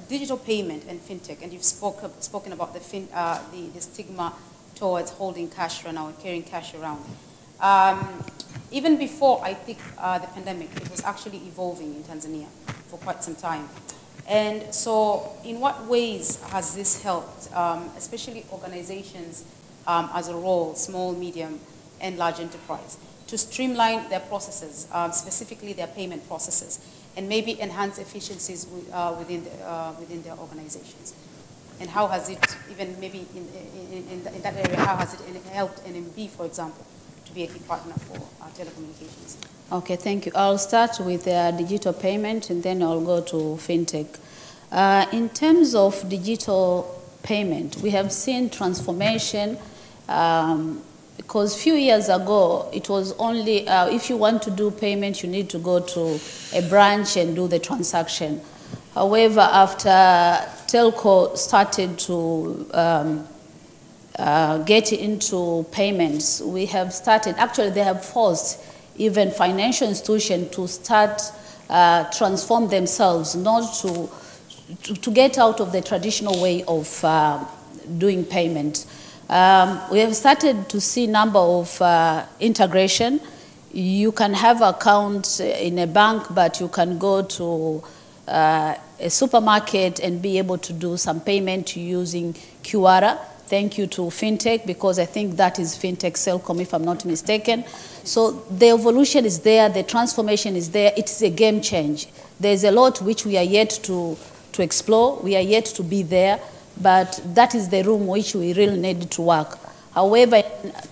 digital payment and fintech, and you've spoken about the stigma towards holding cash around or carrying cash around. Even before, I think, the pandemic, it was actually evolving in Tanzania for quite some time. And so in what ways has this helped, especially organizations as a whole, small, medium, and large enterprise, to streamline their processes, specifically their payment processes, and maybe enhance efficiencies within their organizations? And how has it, even maybe in that area, how has it helped NMB, for example, to be a key partner for telecommunications? Okay, thank you. I'll start with digital payment, and then I'll go to fintech. In terms of digital payment, we have seen transformation because a few years ago, it was only, if you want to do payment, you need to go to a branch and do the transaction. However, after telco started to get into payments, we have started, actually they have forced even financial institutions to start transform themselves, not to get out of the traditional way of doing payment. We have started to see number of integration. You can have account in a bank, but you can go to a supermarket and be able to do some payment using QR. Thank you to fintech, because I think that is fintech Celcom, if I'm not mistaken. So the evolution is there, the transformation is there. It's a game change. There's a lot which we are yet to explore. We are yet to be there, but that is the room which we really need to work. However,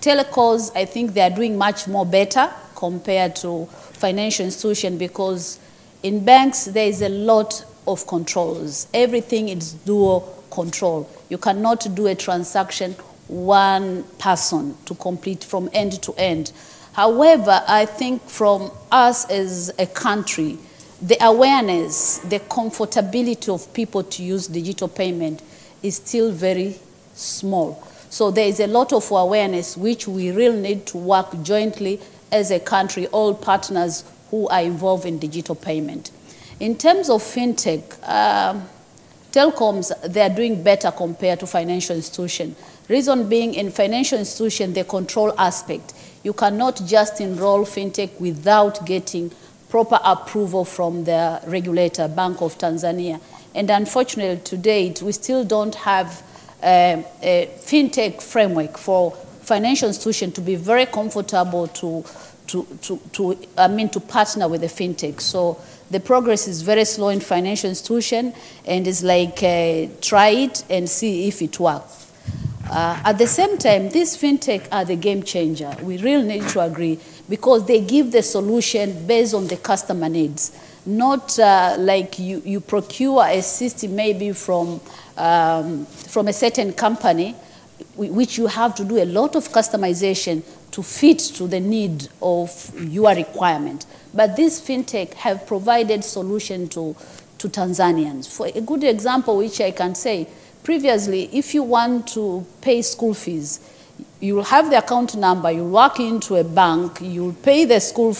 telecos, I think they are doing much more better compared to financial institutions, because in banks there is a lot of controls. Everything is dual control. You cannot do a transaction one person to complete from end to end. However, I think from us as a country, the awareness, the comfortability of people to use digital payment is still very small. So there is a lot of awareness which we really need to work jointly as a country, all partners who are involved in digital payment. In terms of fintech, telecoms, they are doing better compared to financial institutions. Reason being, in financial institutions, the control aspect. You cannot just enroll fintech without getting proper approval from the regulator, Bank of Tanzania. And unfortunately, to date, we still don't have a fintech framework for financial institutions to be very comfortable to partner with the fintech. So the progress is very slow in financial institution, and it's like try it and see if it works. At the same time, these fintech are the game changer. We really need to agree, because they give the solution based on the customer needs, not like you procure a system maybe from a certain company, which you have to do a lot of customization to fit to the need of your requirement. But these fintech have provided solution to Tanzanians. For a good example, which I can say, previously, if you want to pay school fees, you'll have the account number, you'll walk into a bank, you'll pay the school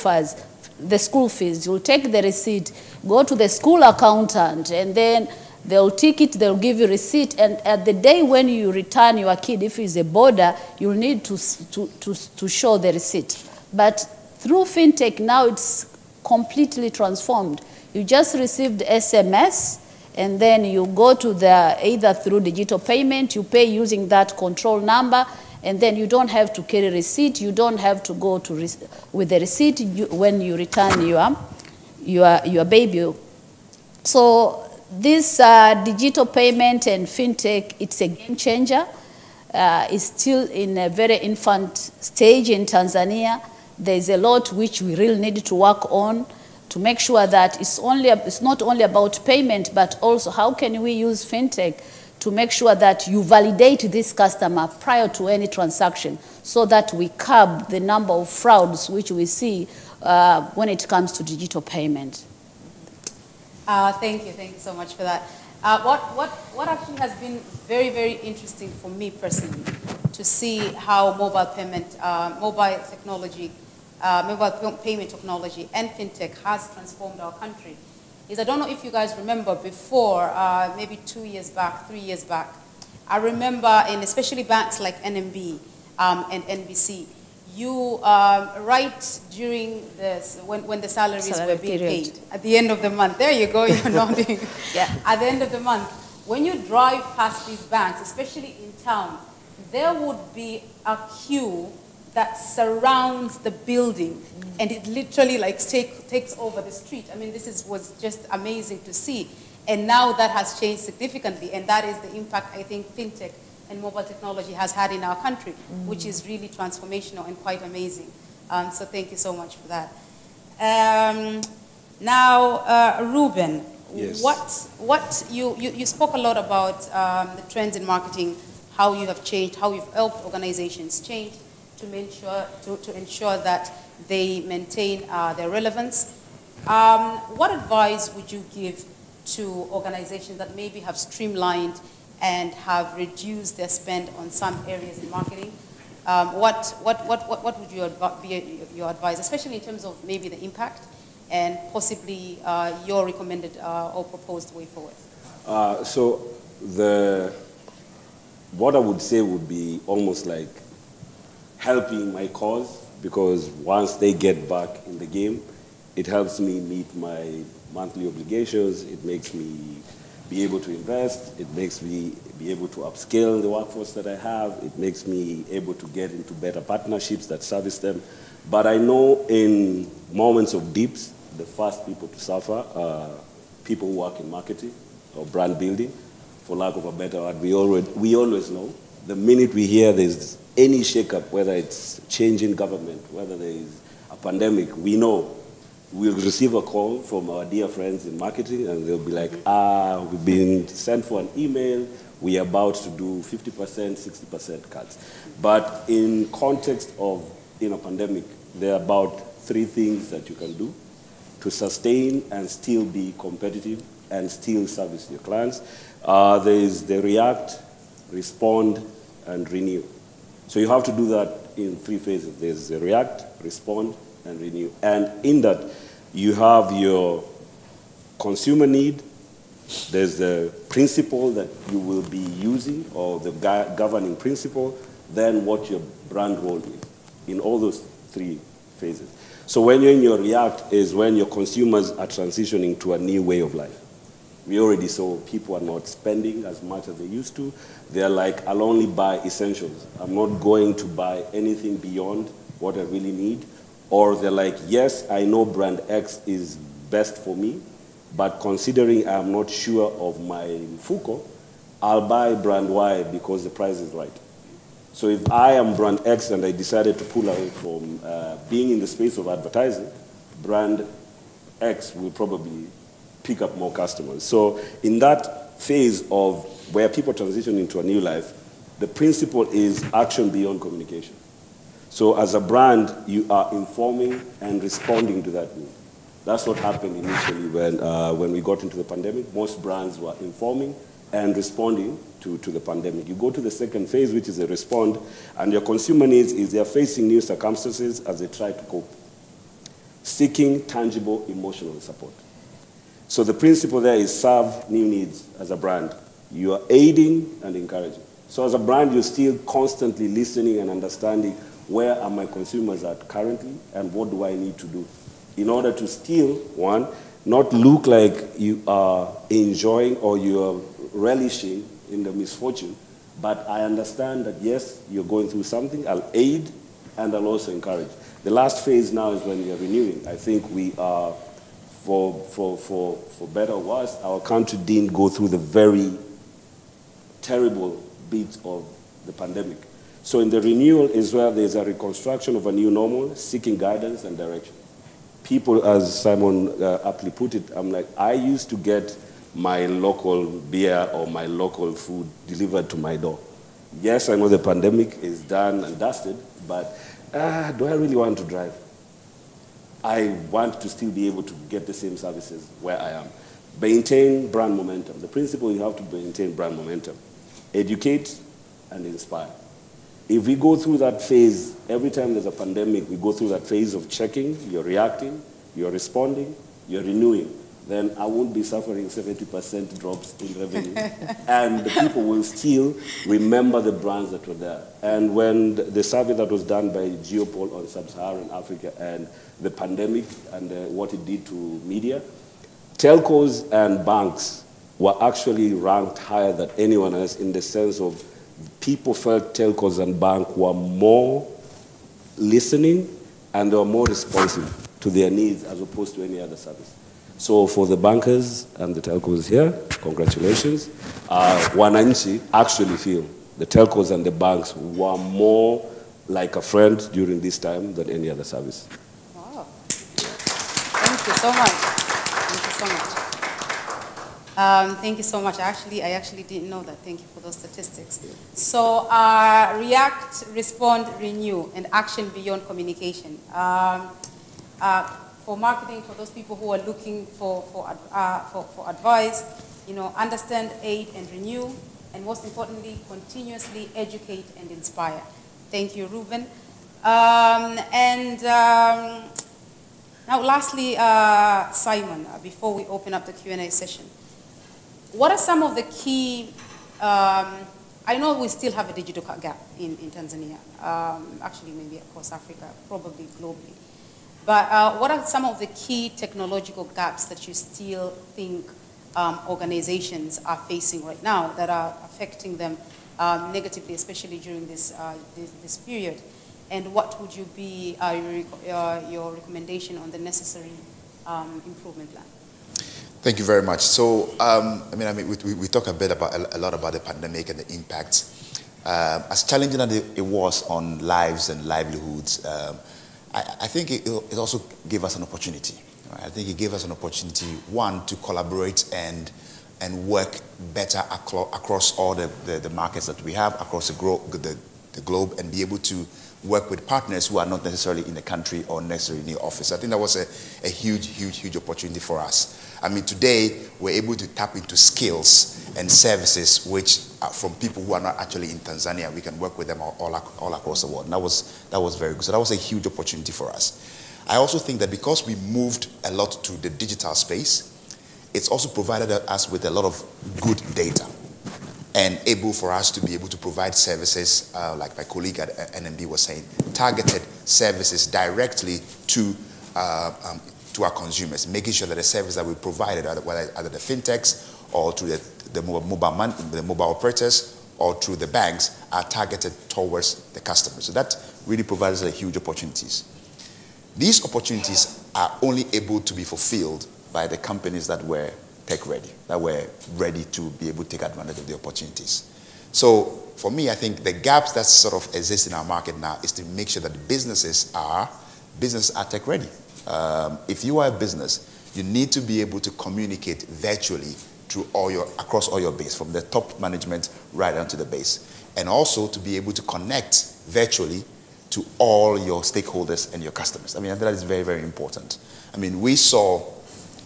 fees, you'll take the receipt, go to the school accountant, and then they'll take it, they'll give you receipt, and at the day when you return your kid, if it's a boarder, you'll need to show the receipt. But through fintech, now it's completely transformed. You just received SMS, and then you go to either through digital payment, you pay using that control number, and then you don't have to carry receipt, you don't have to go to with the receipt when you return your baby. So this digital payment and fintech, it's a game changer. It's still in a very infant stage in Tanzania. There's a lot which we really need to work on to make sure that it's not only about payment, but also how can we use fintech to make sure that you validate this customer prior to any transaction, so that we curb the number of frauds which we see when it comes to digital payment. Thank you so much for that. What actually has been very, very interesting for me personally to see how mobile payment, mobile payment technology and fintech has transformed our country is, I don't know if you guys remember before, maybe 2 years back, 3 years back, I remember in especially banks like NMB and NBC, you right during this, when the salaries were being paid at the end of the month, there you go, you're nodding. Yeah. At the end of the month, when you drive past these banks, especially in town, there would be a queue that surrounds the building, and it literally like takes over the street. I mean, was just amazing to see. And now that has changed significantly, and that is the impact I think fintech and mobile technology has had in our country, which is really transformational and quite amazing. So thank you so much for that. Now, Reuben, yes. What you spoke a lot about the trends in marketing, how you have changed, how you've helped organizations change to ensure that they maintain their relevance. What advice would you give to organizations that maybe have streamlined and have reduced their spend on some areas in marketing? What would be your advice, especially in terms of maybe the impact and possibly your recommended or proposed way forward? So what I would say would be almost like helping my cause, because once they get back in the game, it helps me meet my monthly obligations, it makes me be able to invest, it makes me be able to upscale the workforce that I have, it makes me able to get into better partnerships that service them. But I know in moments of dips, the first people to suffer are people who work in marketing or brand building, for lack of a better word. We always know, the minute we hear there's any shakeup, whether it's changing government, whether there is a pandemic, we know we'll receive a call from our dear friends in marketing, and they'll be like, we've been sent for an email, we're about to do 50%, 60% cuts. But in context of in a pandemic, there are about 3 things that you can do to sustain and still be competitive and still service your clients. There is the react, respond, and renew. So you have to do that in 3 phases. There's the react, respond, and renew. And in that, you have your consumer need, there's the principle that you will be using, or the governing principle, then what your brand role is, in all those 3 phases. So when you're in your react is when your consumers are transitioning to a new way of life. We already saw people are not spending as much as they used to. They're like, I'll only buy essentials. I'm not going to buy anything beyond what I really need. Or they're like, yes, I know brand X is best for me, but considering I'm not sure of my mfuko, I'll buy brand Y because the price is right. So if I am brand X and I decided to pull away from being in the space of advertising, brand X will probably pick up more customers. So in that phase of where people transition into a new life, the principle is action beyond communication. So as a brand, you are informing and responding to that need. That's what happened initially when we got into the pandemic. Most brands were informing and responding to the pandemic. You go to the second phase, which is a respond, and your consumer needs is they're facing new circumstances as they try to cope, seeking tangible emotional support. So the principle there is serve new needs as a brand. You are aiding and encouraging. So as a brand, you're still constantly listening and understanding where are my consumers at currently and what do I need to do in order to still, one, not look like you are enjoying or you are relishing in the misfortune, But I understand that, yes, you're going through something. I'll aid and I'll also encourage. The last phase now is when you're renewing. I think we are, for better or worse, our country didn't go through the very terrible bit of the pandemic. So in the renewal is where there's a reconstruction of a new normal, seeking guidance and direction. People, as Simon aptly put it, I'm like, I used to get my local beer or my local food delivered to my door. Yes, I know the pandemic is done and dusted, but do I really want to drive? I want to still be able to get the same services where I am. Maintain brand momentum. The principle, you have to maintain brand momentum. Educate and inspire. If we go through that phase, every time there's a pandemic, we go through that phase of checking, you're reacting, you're responding, you're renewing, then I won't be suffering 70% drops in revenue. And the people will still remember the brands that were there. And when the survey that was done by Geopol on Sub-Saharan Africa and the pandemic and what it did to media, telcos and banks were actually ranked higher than anyone else in the sense of people felt telcos and banks were more listening and they were more responsive to their needs as opposed to any other service. So for the bankers and the telcos here, congratulations. Wananchi actually feel the telcos and the banks were more like a friend during this time than any other service. Wow. Thank you so much. Thank you so much. Thank you so much. I actually didn't know that. Thank you for those statistics. So react, respond, renew, and action beyond communication. For marketing, for those people who are looking for advice, understand, aid, and renew, and most importantly, continuously educate and inspire. Thank you, Reuben. Now lastly, Simon, before we open up the Q&A session, what are some of the key, I know we still have a digital gap in Tanzania, actually maybe across Africa, probably globally. But what are some of the key technological gaps that you still think organizations are facing right now that are affecting them negatively, especially during this period? And what would you be your recommendation on the necessary improvement plan? Thank you very much. So, we talk a lot about the pandemic and the impacts. As challenging as it was on lives and livelihoods, I think it also gave us an opportunity. Right? I think it gave us an opportunity, one, to collaborate and work better across all the markets that we have across the globe, and be able to work with partners who are not necessarily in the country or necessarily in the office. I think that was a huge opportunity for us. I mean, today we're able to tap into skills and services which from people who are not actually in Tanzania. We can work with them all across the world. And that was very good. So that was a huge opportunity for us. I also think that because we moved a lot to the digital space, it's also provided us with a lot of good data and able for us to be able to provide services, like my colleague at NMB was saying, targeted services directly to our consumers, making sure that the service that we provided, either the fintechs or to the mobile operators or through the banks, are targeted towards the customers. So that really provides us huge opportunities. These opportunities are only able to be fulfilled by the companies that were tech ready, that were ready to be able to take advantage of the opportunities. So for me, I think the gaps that sort of exist in our market now is to make sure that businesses are tech ready. If you are a business, you need to be able to communicate virtually through across all your base, from the top management right down to the base, and also to be able to connect virtually to all your stakeholders and your customers. I mean, that is very, very important. I mean, we saw,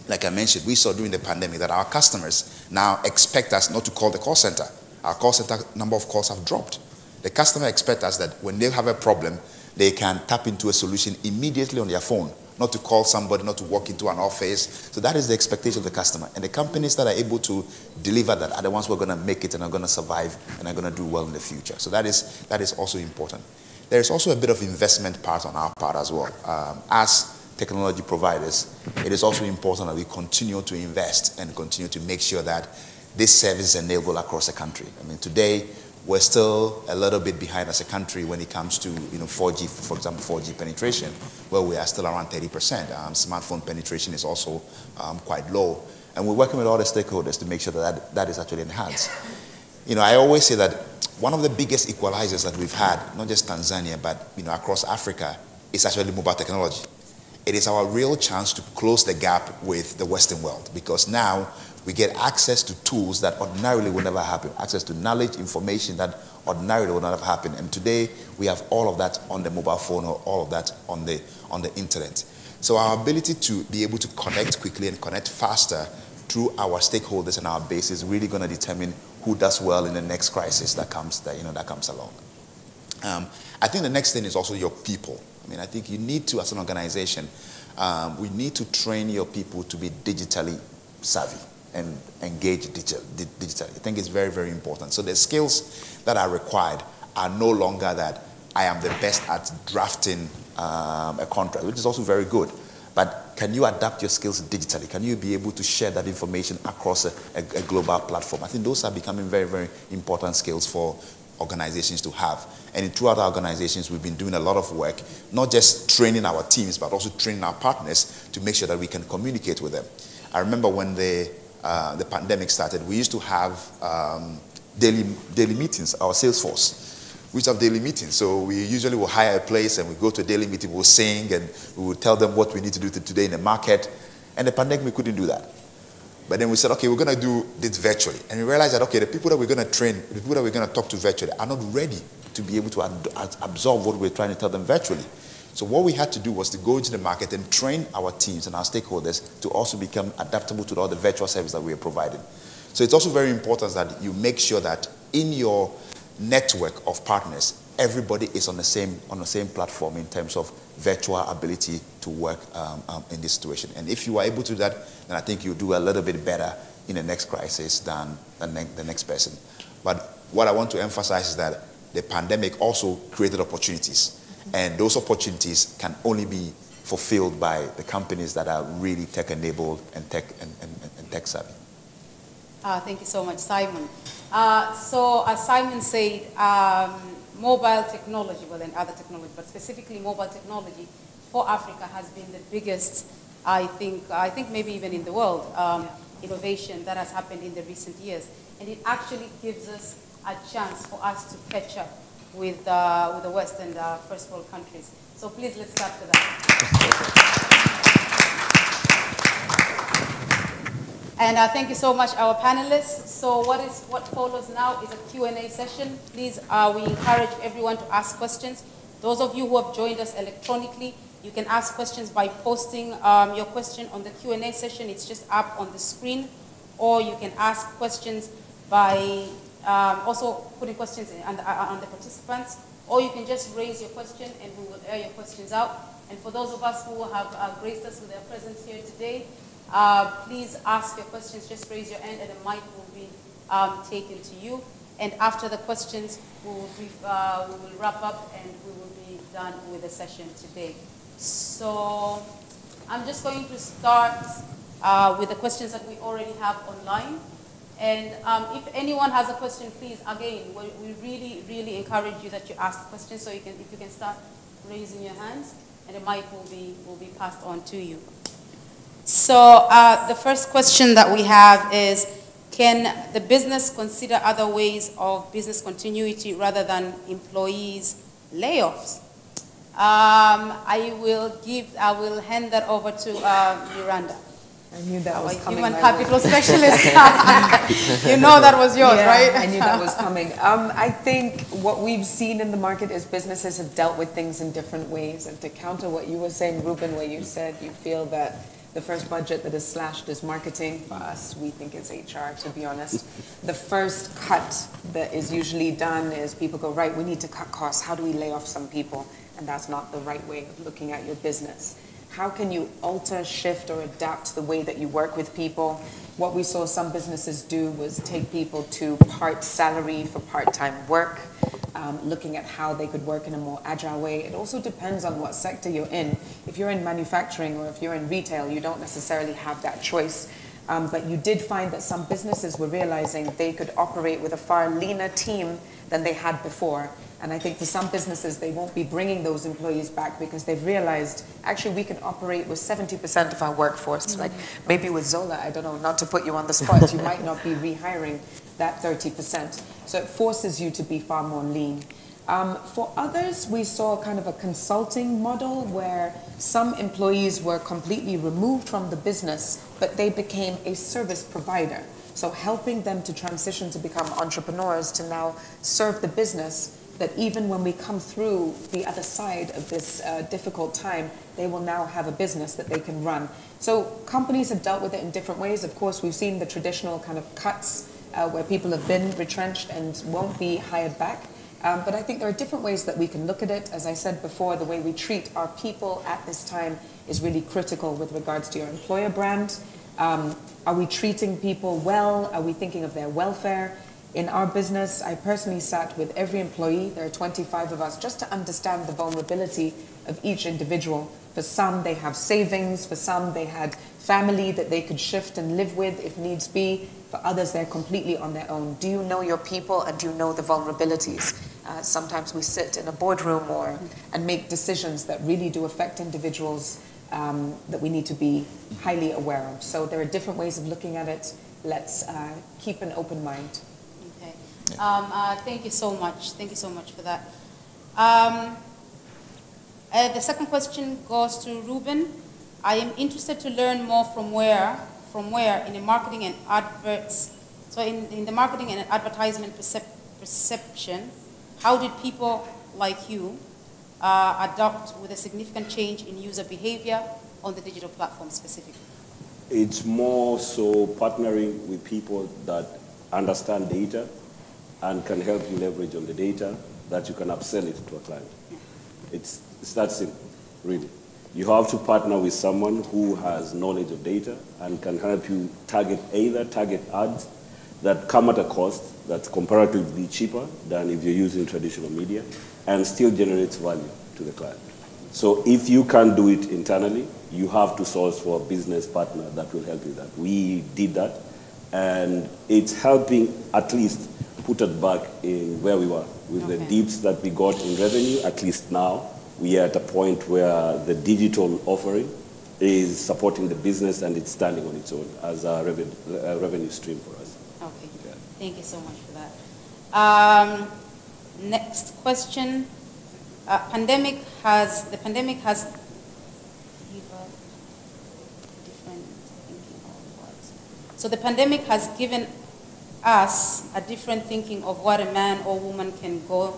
like I mentioned, we saw during the pandemic that our customers now expect us not to call the call center. Our call center number of calls have dropped. The customer expects us that when they have a problem, they can tap into a solution immediately on their phone, not to call somebody, not to walk into an office. So that is the expectation of the customer. And the companies that are able to deliver that are the ones who are going to make it and are going to survive and are going to do well in the future. So that is also important. There is also a bit of investment part on our part as well. As technology providers, it is also important that we continue to invest and continue to make sure that this service is enabled across the country. I mean, today, we're still a little bit behind as a country when it comes to 4G, for example, 4G penetration, where we are still around 30%. Smartphone penetration is also quite low. And we're working with all the stakeholders to make sure that that is actually enhanced. I always say that one of the biggest equalizers that we've had, not just Tanzania, but across Africa, is actually mobile technology. It is our real chance to close the gap with the Western world, because now we get access to tools that ordinarily would never happen, access to knowledge, information that ordinarily would not have happened. And today, we have all of that on the mobile phone, or all of that on the internet. So our ability to be able to connect quickly and connect faster through our stakeholders and our base is really going to determine who does well in the next crisis that comes along. I think the next thing is also your people. I think you need to, as an organization, we need to train your people to be digitally savvy and engage digitally. I think it's very, very important. So the skills that are required are no longer that I am the best at drafting a contract, which is also very good. But can you adapt your skills digitally? Can you be able to share that information across a global platform? I think those are becoming very, very important skills for organizations to have. And throughout our organizations, we've been doing a lot of work, not just training our teams, but also training our partners to make sure that we can communicate with them. I remember when the pandemic started, we used to have daily meetings, our sales force. We used to have daily meetings. So we usually will hire a place and we go to a daily meeting, we'll sing and we will tell them what we need to do today in the market. And the pandemic, we couldn't do that. But then we said, okay, we're going to do this virtually. And we realized that, okay, the people that we're going to train, the people that we're going to talk to virtually are not ready to be able to absorb what we're trying to tell them virtually. So what we had to do was to go into the market and train our teams and our stakeholders to also become adaptable to all the virtual service that we are providing. So it's also very important that you make sure that in your network of partners, everybody is on the same platform in terms of virtual ability to work in this situation. And if you are able to do that, then I think you'll do a little bit better in the next crisis than the next person. But what I want to emphasize is that the pandemic also created opportunities. And those opportunities can only be fulfilled by the companies that are really tech-enabled and tech-savvy. Thank you so much, Simon. So as Simon said, mobile technology, well, and other technology, but specifically mobile technology for Africa has been the biggest, I think maybe even in the world, innovation that has happened in the recent years. And it actually gives us a chance for us to catch up with the West and first world countries. So please, let's start with that. And thank you so much, our panelists. So what follows now is a Q&A session. Please, we encourage everyone to ask questions. Those of you who have joined us electronically, you can ask questions by posting your question on the Q&A session. It's just up on the screen. Or you can ask questions by also putting questions on the participants. Or you can just raise your question and we will air your questions out. And for those of us who have graced us with their presence here today, please ask your questions, just raise your hand and a mic will be taken to you. And after the questions, we will wrap up and we will be done with the session today. So I'm just going to start with the questions that we already have online. And if anyone has a question, please, again, we really, really encourage you that you ask questions. So if you can start raising your hands and the mic will be passed on to you. So the first question that we have is, can the business consider other ways of business continuity rather than employees' layoffs? I will hand that over to Miranda. I knew that was coming. Human capital specialist. You know that was yours, yeah, right? I knew that was coming. I think what we've seen in the market is businesses have dealt with things in different ways. And to counter what you were saying, Reuben, where you said you feel that the first budget that is slashed is marketing. For us, we think it's HR, to be honest. The first cut that is usually done is people go, right, we need to cut costs. How do we lay off some people? And that's not the right way of looking at your business. How can you alter, shift, or adapt the way that you work with people? What we saw some businesses do was take people to part salary for part-time work, looking at how they could work in a more agile way. It also depends on what sector you're in. If you're in manufacturing or if you're in retail, you don't necessarily have that choice. But you did find that some businesses were realizing they could operate with a far leaner team than they had before. And I think for some businesses, they won't be bringing those employees back because they've realized, actually, we can operate with 70% of our workforce. Like maybe with ZOLA, I don't know, not to put you on the spot, you might not be rehiring that 30%. So it forces you to be far more lean. For others, we saw kind of a consulting model where some employees were completely removed from the business, but they became a service provider. So helping them to transition to become entrepreneurs, to now serve the business, that even when we come through the other side of this difficult time, they will now have a business that they can run. So companies have dealt with it in different ways. Of course, we've seen the traditional kind of cuts where people have been retrenched and won't be hired back. But I think there are different ways that we can look at it. As I said before, the way we treat our people at this time is really critical with regards to your employer brand. Are we treating people well? Are we thinking of their welfare? In our business, I personally sat with every employee, there are 25 of us, just to understand the vulnerability of each individual. For some, they have savings. For some, they had family that they could shift and live with if needs be. For others, they're completely on their own. Do you know your people and do you know the vulnerabilities? Sometimes we sit in a boardroom and make decisions that really do affect individuals that we need to be highly aware of. So there are different ways of looking at it. Let's keep an open mind. Okay. Thank you so much. Thank you so much for that. The second question goes to Reuben. I am interested to learn more from where in the marketing and adverts. So in the marketing and advertisement perception, how did people like you adopt with a significant change in user behavior on the digital platform specifically? It's more so partnering with people that understand data and can help you leverage on the data that you can upsell it to a client. It's that simple, really. You have to partner with someone who has knowledge of data and can help you target ads that come at a cost that's comparatively cheaper than if you're using traditional media and still generates value to the client. So if you can't do it internally, you have to source for a business partner that will help you with that. We did that, and it's helping at least put it back in where we were. With the dips that we got in revenue, at least now, we are at a point where the digital offering is supporting the business and it's standing on its own as a revenue stream for us. Okay, yeah. Thank you so much for that. Next question. The pandemic has given different thinking of what? So the pandemic has given us a different thinking of what a man or woman can go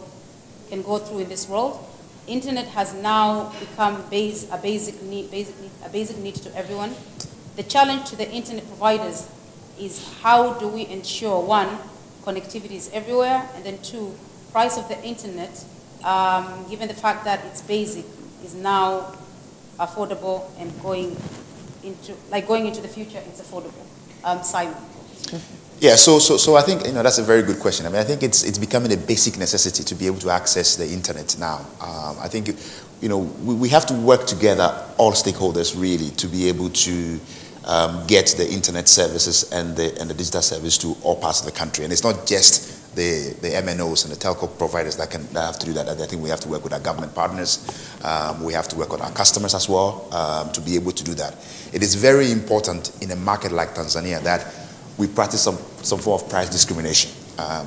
through in this world. Internet has now become a basic need to everyone. The challenge to the internet providers is how do we ensure, one, connectivity is everywhere, and then two, price of the internet, given the fact that it's basic, is now affordable and going into the future, it's affordable. Simon. Yeah, so I think that's a very good question. I mean, I think it's becoming a basic necessity to be able to access the internet now. I think we have to work together, all stakeholders really, to be able to get the internet services and the digital service to all parts of the country. And it's not just the MNOs and the telco providers that have to do that. I think we have to work with our government partners. We have to work with our customers as well to be able to do that. It is very important in a market like Tanzania that we practice some form of price discrimination.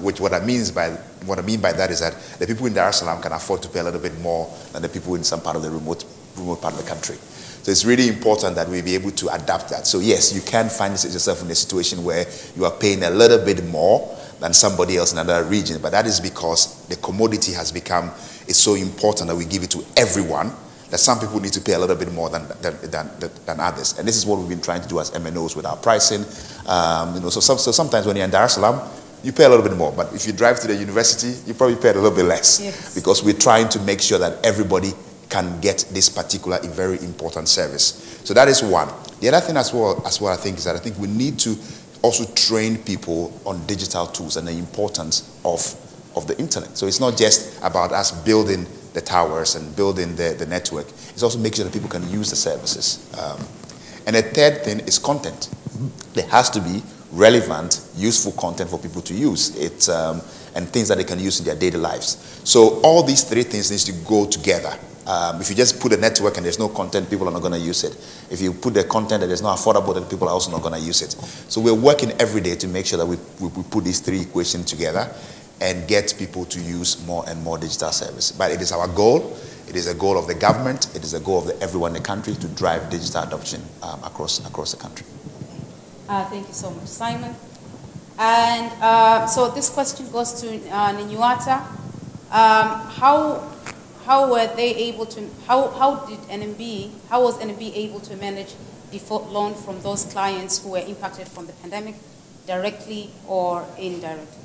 What I mean by that is that the people in Dar es Salaam can afford to pay a little bit more than the people in some part of the remote part of the country. So it's really important that we be able to adapt that. So yes, you can find yourself in a situation where you are paying a little bit more than somebody else in another region, but that is because the commodity has become, it's so important that we give it to everyone, that some people need to pay a little bit more than others. And this is what we've been trying to do as MNOs with our pricing. So sometimes when you're in Dar es Salaam, you pay a little bit more, but if you drive to the university, you probably pay a little bit less. Yes. Because we're trying to make sure that everybody can get this particular very important service. So that is one. The other thing as well I think is that I think we need to also train people on digital tools and the importance of the internet. So it's not just about us building the towers and building the network. It's also making sure that people can use the services. And the third thing is content. there has to be relevant, useful content for people to use. It's, and things that they can use in their daily lives. So all these three things need to go together. If you just put a network and there's no content, people are not going to use it. If you put the content that is not affordable, then people are also not going to use it. So we're working every day to make sure that we put these three equations together and get people to use more and more digital service. But it is our goal. It is a goal of the government. It is a goal of everyone in the country to drive digital adoption across the country. Thank you so much, Simon. And so this question goes to Nenyuata. How were they able to? How was NMB able to manage default loan from those clients who were impacted from the pandemic, directly or indirectly?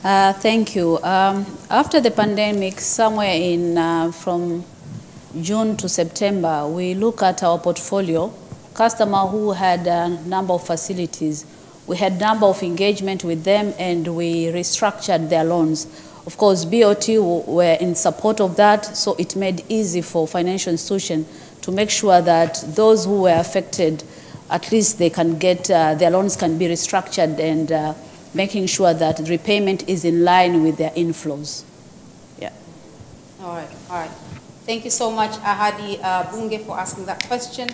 Thank you. After the pandemic, somewhere in from June to September, we look at our portfolio. Customer who had a number of facilities, we had number of engagement with them, and we restructured their loans. Of course, BOT were in support of that, so it made easy for financial institutions to make sure that those who were affected, at least they can get, their loans can be restructured, and making sure that repayment is in line with their inflows. Yeah. All right. Thank you so much, Ahadi Bunge, for asking that question.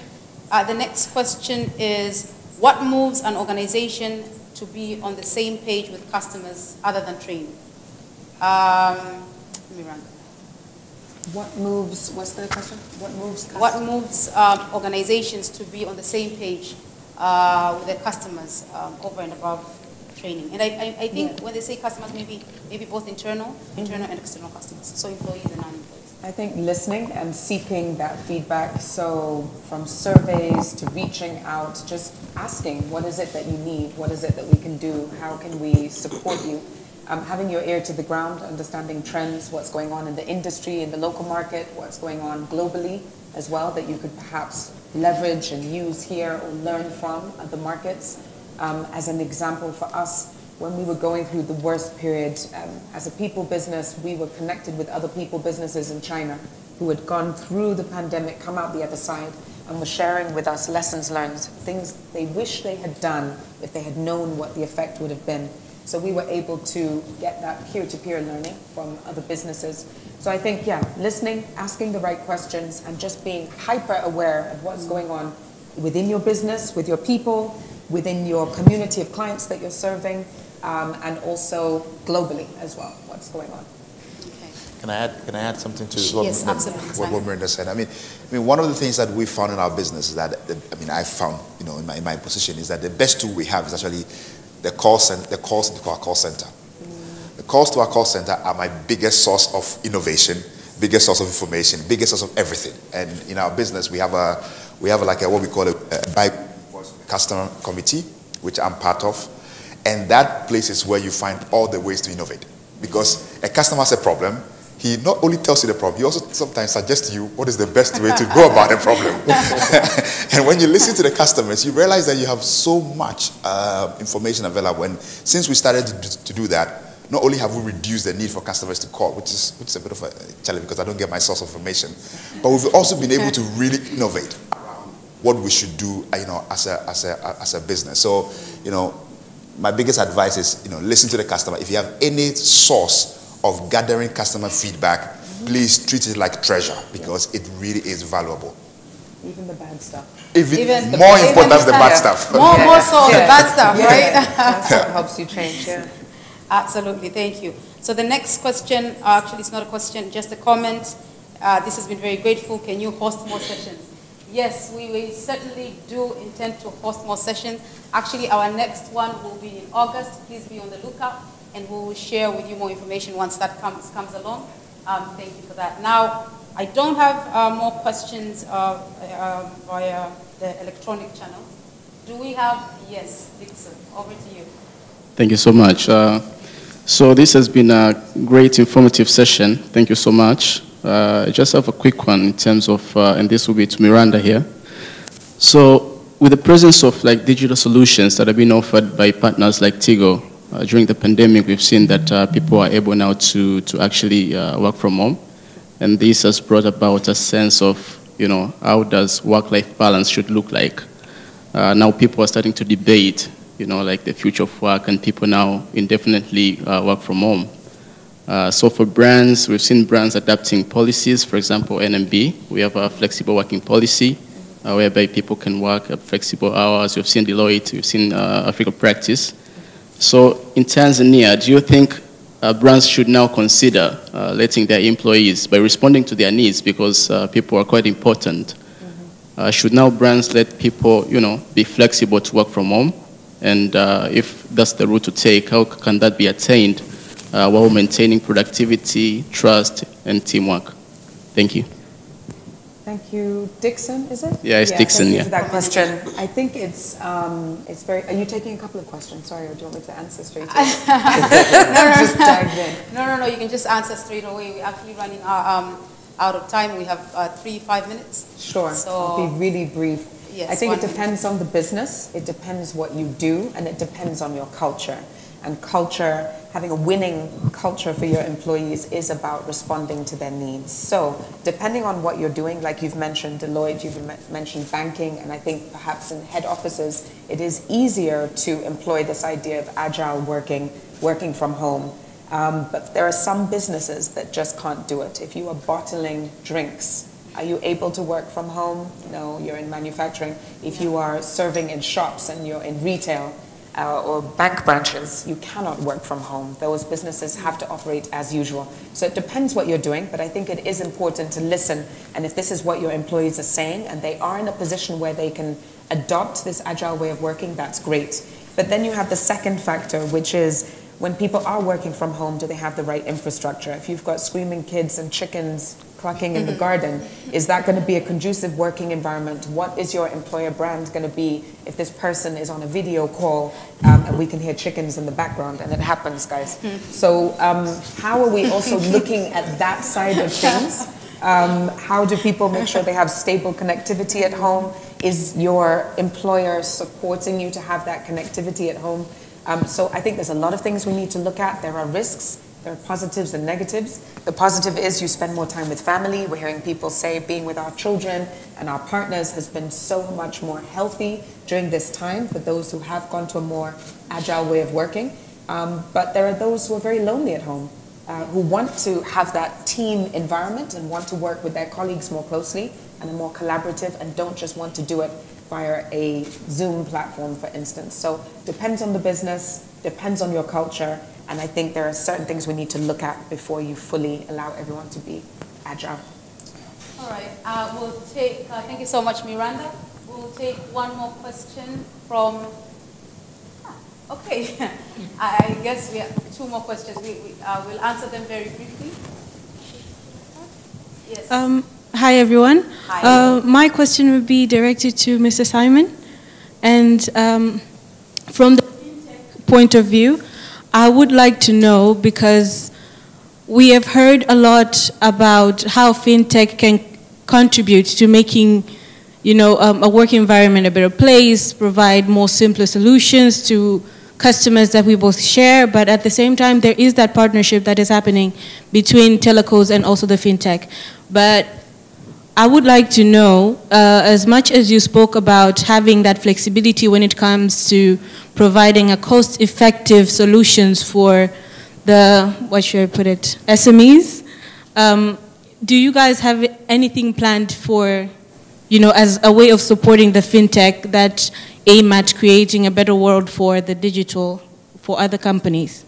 The next question is, what moves an organization to be on the same page with customers other than training? Miranda. What moves, what's the question? What moves customers? What moves organizations to be on the same page with their customers over and above training? And I think when they say customers, maybe both internal and external customers, so employees and non-employees. I think listening and seeking that feedback. So from surveys to reaching out, just asking, what is it that you need? What is it that we can do? How can we support you? Having your ear to the ground, understanding trends, what's going on in the industry, in the local market, what's going on globally as well, that you could perhaps leverage and use here or learn from the markets. As an example for us, when we were going through the worst period, as a people business, we were connected with other people businesses in China who had gone through the pandemic, come out the other side, and were sharing with us lessons learned, things they wish they had done if they had known what the effect would have been. So we were able to get that peer-to-peer learning from other businesses. So I think, yeah, listening, asking the right questions, and just being hyper-aware of what's going on within your business, with your people, within your community of clients that you're serving, and also globally as well, what's going on. Can I add something to yes, what Miranda said? I mean, one of the things that we found in our business is that, I found, in my position, is that the best tool we have is actually the calls to our call center. The calls to our call center are my biggest source of innovation, biggest source of information, biggest source of everything. And in our business, we have like what we call a customer committee, which I'm part of. And that place is where you find all the ways to innovate. Because a customer has a problem, he not only tells you the problem, he also sometimes suggests to you what is the best way to go about the problem. And when you listen to the customers, you realize that you have so much information available. And since we started to do that, not only have we reduced the need for customers to call, which is a bit of a challenge because I don't get my source of information, but we've also been able to really innovate around what we should do, as a business. So, my biggest advice is, listen to the customer. If you have any source of gathering customer feedback, please treat it like treasure, because it really is valuable. Even the bad stuff. Even more important than the bad stuff. More so the bad stuff, right? That's what helps you change, yeah. Absolutely, thank you. So the next question, actually it's not a question, just a comment. This has been very grateful. Can you host more sessions? Yes, we certainly do intend to host more sessions. Actually, our next one will be in August. Please be on the lookout, and we will share with you more information once that comes along. Thank you for that. Now, I don't have more questions via the electronic channels. Do we have? Yes, Dixon, over to you. Thank you so much. So this has been a great informative session. Thank you so much. I just have a quick one in terms of, and this will be to Miranda here. So with the presence of digital solutions that have been offered by partners like Tigo, during the pandemic, we've seen that people are able now to actually work from home. And this has brought about a sense of, how does work-life balance should look like. now people are starting to debate, like the future of work, and people now indefinitely work from home. So for brands, we've seen brands adapting policies. For example, NMB, we have a flexible working policy whereby people can work at flexible hours. We've seen Deloitte, we've seen Africa Practice. So in Tanzania, do you think brands should now consider letting their employees, by responding to their needs, because people are quite important, should now brands let people, be flexible to work from home? And if that's the route to take, how can that be attained while maintaining productivity, trust, and teamwork? Thank you. Thank you. Dixon, is it? Yeah, it's Dixon, thank you for that question. I think it's very, are you taking a couple of questions? Sorry, or do you want me to answer straight away? Just dive in. No, you can just answer straight away. We're actually running out of time. We have 5 minutes. Sure, so I'll be really brief. Yes, I think it depends on the business, it depends what you do, and it depends on your culture. And culture, having a winning culture for your employees is about responding to their needs. So depending on what you're doing, like you've mentioned Deloitte, you've mentioned banking, and I think perhaps in head offices, it is easier to employ this idea of agile working from home. But there are some businesses that just can't do it. If you are bottling drinks, are you able to work from home? No, you're in manufacturing. If you are serving in shops and you're in retail or bank branches, you cannot work from home. Those businesses have to operate as usual. So it depends what you're doing, but I think it is important to listen. And if this is what your employees are saying and they are in a position where they can adopt this agile way of working, that's great. But then you have the second factor, which is when people are working from home, do they have the right infrastructure? If you've got screaming kids and chickens clucking in the garden, is that going to be a conducive working environment? What is your employer brand going to be if this person is on a video call and we can hear chickens in the background? And it happens, guys. So how are we also looking at that side of things? How do people make sure they have stable connectivity at home? Is your employer supporting you to have that connectivity at home? So I think there's a lot of things we need to look at. There are risks. There are positives and negatives. The positive is you spend more time with family. We're hearing people say being with our children and our partners has been so much more healthy during this time for those who have gone to a more agile way of working. But there are those who are very lonely at home, who want to have that team environment and want to work with their colleagues more closely and are more collaborative and don't just want to do it via a Zoom platform, for instance. So depends on the business, depends on your culture, and I think there are certain things we need to look at before you fully allow everyone to be agile. All right, we'll take, thank you so much, Miranda. We'll take one more question from, okay, I guess we have 2 more questions. We'll answer them very briefly. Yes. Hi, everyone. Hi. My question would be directed to Mr. Simon. And from the fintech point of view, I would like to know, because we have heard a lot about how fintech can contribute to making, a work environment a better place, provide more simpler solutions to customers that we both share, but at the same time, there is that partnership that is happening between telcos and also the fintech. But I would like to know, as much as you spoke about having that flexibility when it comes to providing a cost-effective solutions for the, what should I put it, SMEs, do you guys have anything planned for, as a way of supporting the fintech that aim at creating a better world for the digital, for other companies?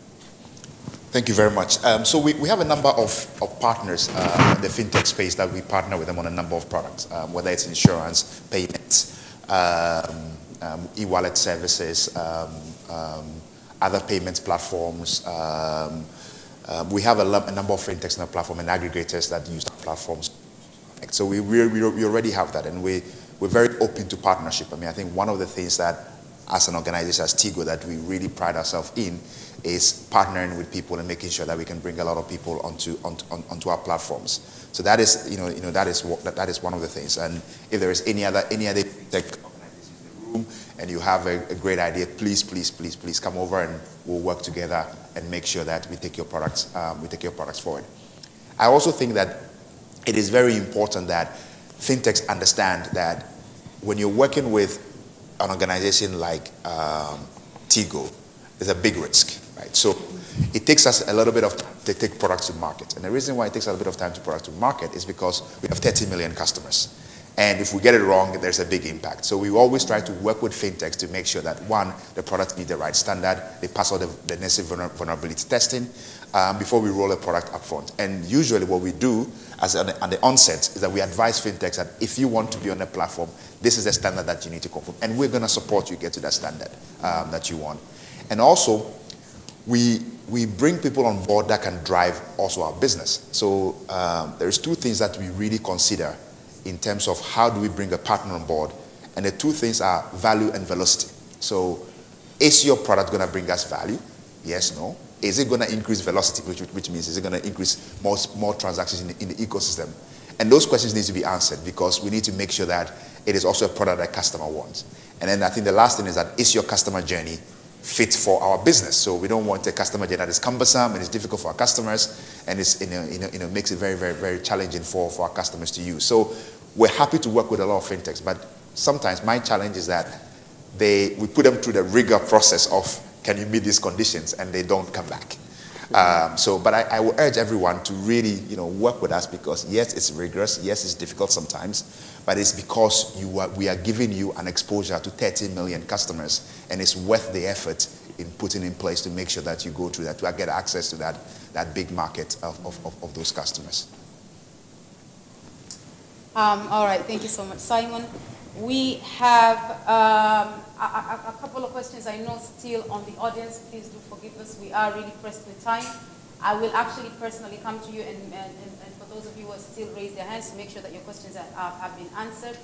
Thank you very much. So we have a number of partners in the fintech space that we partner with them on a number of products, whether it's insurance, payments, e-wallet services, other payments platforms. We have a number of fintechs on our platform and aggregators that use our platforms. So we already have that, and we're very open to partnership. I mean, I think one of the things that as an organization, as Tigo, that we really pride ourselves in is partnering with people and making sure that we can bring a lot of people onto our platforms. So that is, that is one of the things. And if there is any other tech organizations in the room and you have a great idea, please come over and we'll work together and make sure that we take your products forward. I also think that it is very important that fintechs understand that when you're working with an organization like Tigo is a big risk, right? So it takes us a little bit of time to take products to market. And the reason why it takes a little bit of time to product to market is because we have 30 million customers. And if we get it wrong, there's a big impact. So we always try to work with fintechs to make sure that, one, the products meet the right standard, they pass all the necessary vulnerability testing before we roll a product up front. And usually what we do at the onset is that we advise fintechs that if you want to be on a platform, this is the standard that you need to conform. And we're going to support you get to that standard that you want. And also, we bring people on board that can drive also our business. So there's two things that we really consider in terms of how do we bring a partner on board. And the two things are value and velocity. So is your product going to bring us value? Yes, no. Is it going to increase velocity, which means is it going to increase more transactions in the ecosystem? And those questions need to be answered because we need to make sure that it is also a product that customer wants. And then I think the last thing is that is your customer journey fit for our business? So we don't want a customer journey that is cumbersome and it's difficult for our customers and it's makes it very, very, very challenging for our customers to use. So we're happy to work with a lot of fintechs, but sometimes my challenge is that we put them through the rigor process of can you meet these conditions, and they don't come back. But I will urge everyone to really work with us because yes, it's rigorous, yes, it's difficult sometimes, but it's because we are giving you an exposure to 30 million customers, and it's worth the effort in putting in place to make sure that you go through that, to get access to that big market of those customers. All right, thank you so much, Simon. We have a couple of questions I know still on the audience. Please do forgive us. We are really pressed with time. I will actually personally come to you and for those of you who are still raise their hands to make sure that your questions have been answered.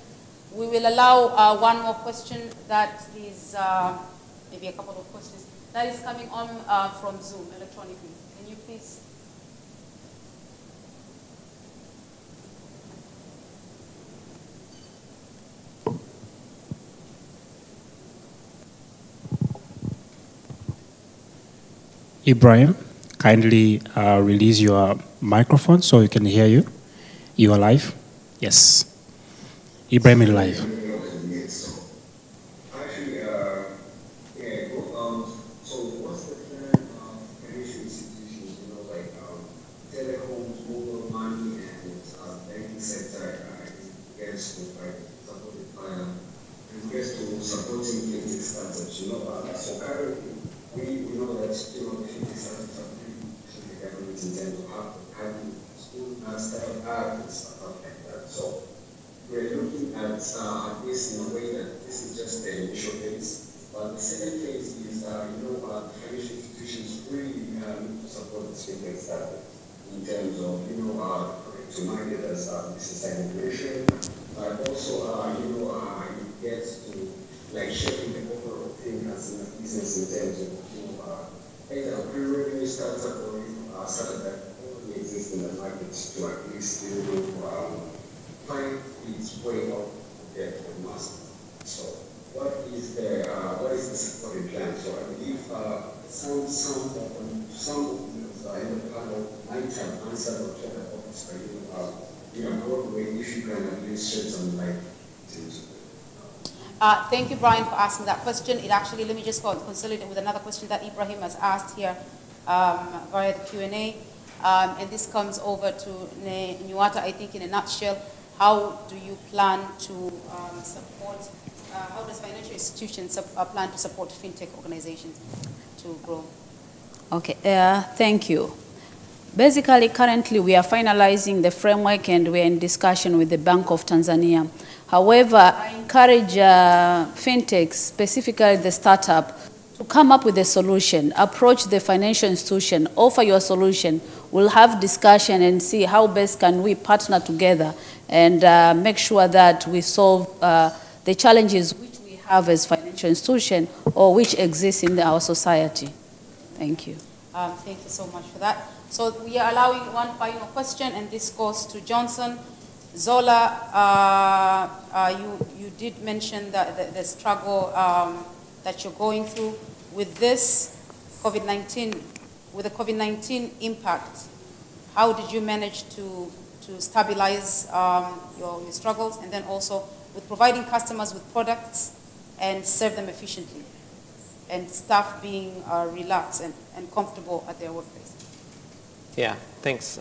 We will allow one more question that is maybe a couple of questions that is coming on from Zoom electronically. Can you please? Ibrahim, kindly release your microphone so we can hear you. You are live? Yes. Ibrahim is live. So what's the plan of financial institutions, like telecoms, mobile money, and banking sector against supporting fintech startups? So currently, we know that fintech startups are pretty the government in terms of how to start up and stuff like that. So we're looking at this in a way that this is just the initial phase. But the second phase is, financial institutions really need to support the fintech startup in terms of, to market as business administration, but also, you get to shaping the overall thing as a business in terms of, either a pre-revenue startup or a startup that already exists in the market to at least find its way out there for the mass. So what is the supporting plan? So I believe some of the in the panel might have answered or talked about this, Broadway, if you can at least shed some light into Thank you, Brian, for asking that question. Let me just consolidate with another question that Ibrahim has asked here via the Q&A. And this comes over to Nenyuata, I think, in a nutshell. How do you plan to support, how does financial institutions plan to support fintech organizations to grow? Okay, thank you. Basically, currently we are finalizing the framework and we're in discussion with the Bank of Tanzania. However, I encourage fintechs, specifically the startup, to come up with a solution, approach the financial institution, offer your solution. We'll have discussion and see how best can we partner together and make sure that we solve the challenges which we have as financial institution or which exist in our society. Thank you. Thank you so much for that. So we are allowing one final question, and this goes to Johnson. ZOLA, you did mention the struggle that you're going through with this COVID-19, with the COVID-19 impact. How did you manage to stabilize your struggles, and then also with providing customers with products and serve them efficiently, and staff being relaxed and comfortable at their workplace. Yeah, thanks.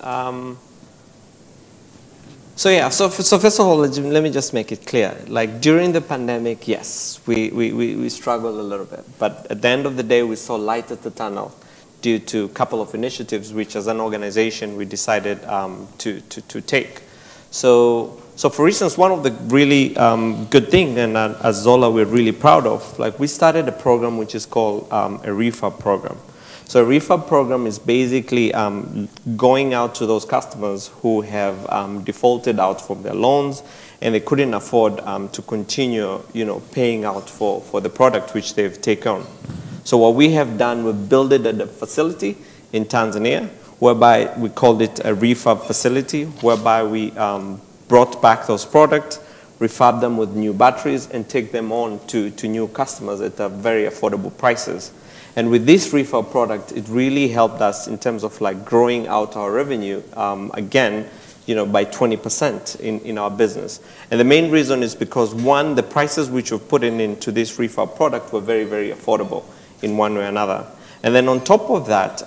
So first of all, let me just make it clear. Like during the pandemic, yes, we struggled a little bit, but at the end of the day, we saw light at the tunnel due to a couple of initiatives which as an organization we decided to take. So for instance, one of the really good things, and as ZOLA we're really proud of, like we started a program which is called a Refurb Program. So a Refurb Program is basically going out to those customers who have defaulted out from their loans and they couldn't afford to continue, paying out for the product which they've taken. So what we have done, we've built it at a facility in Tanzania, whereby we called it a refurb facility, whereby we brought back those products, refurb them with new batteries, and take them on to new customers at very affordable prices. And with this refurb product, it really helped us in terms of like growing out our revenue, again, by 20% in our business. And the main reason is because, one, the prices which we've put into this refurb product were very, very affordable in one way or another. And then on top of that,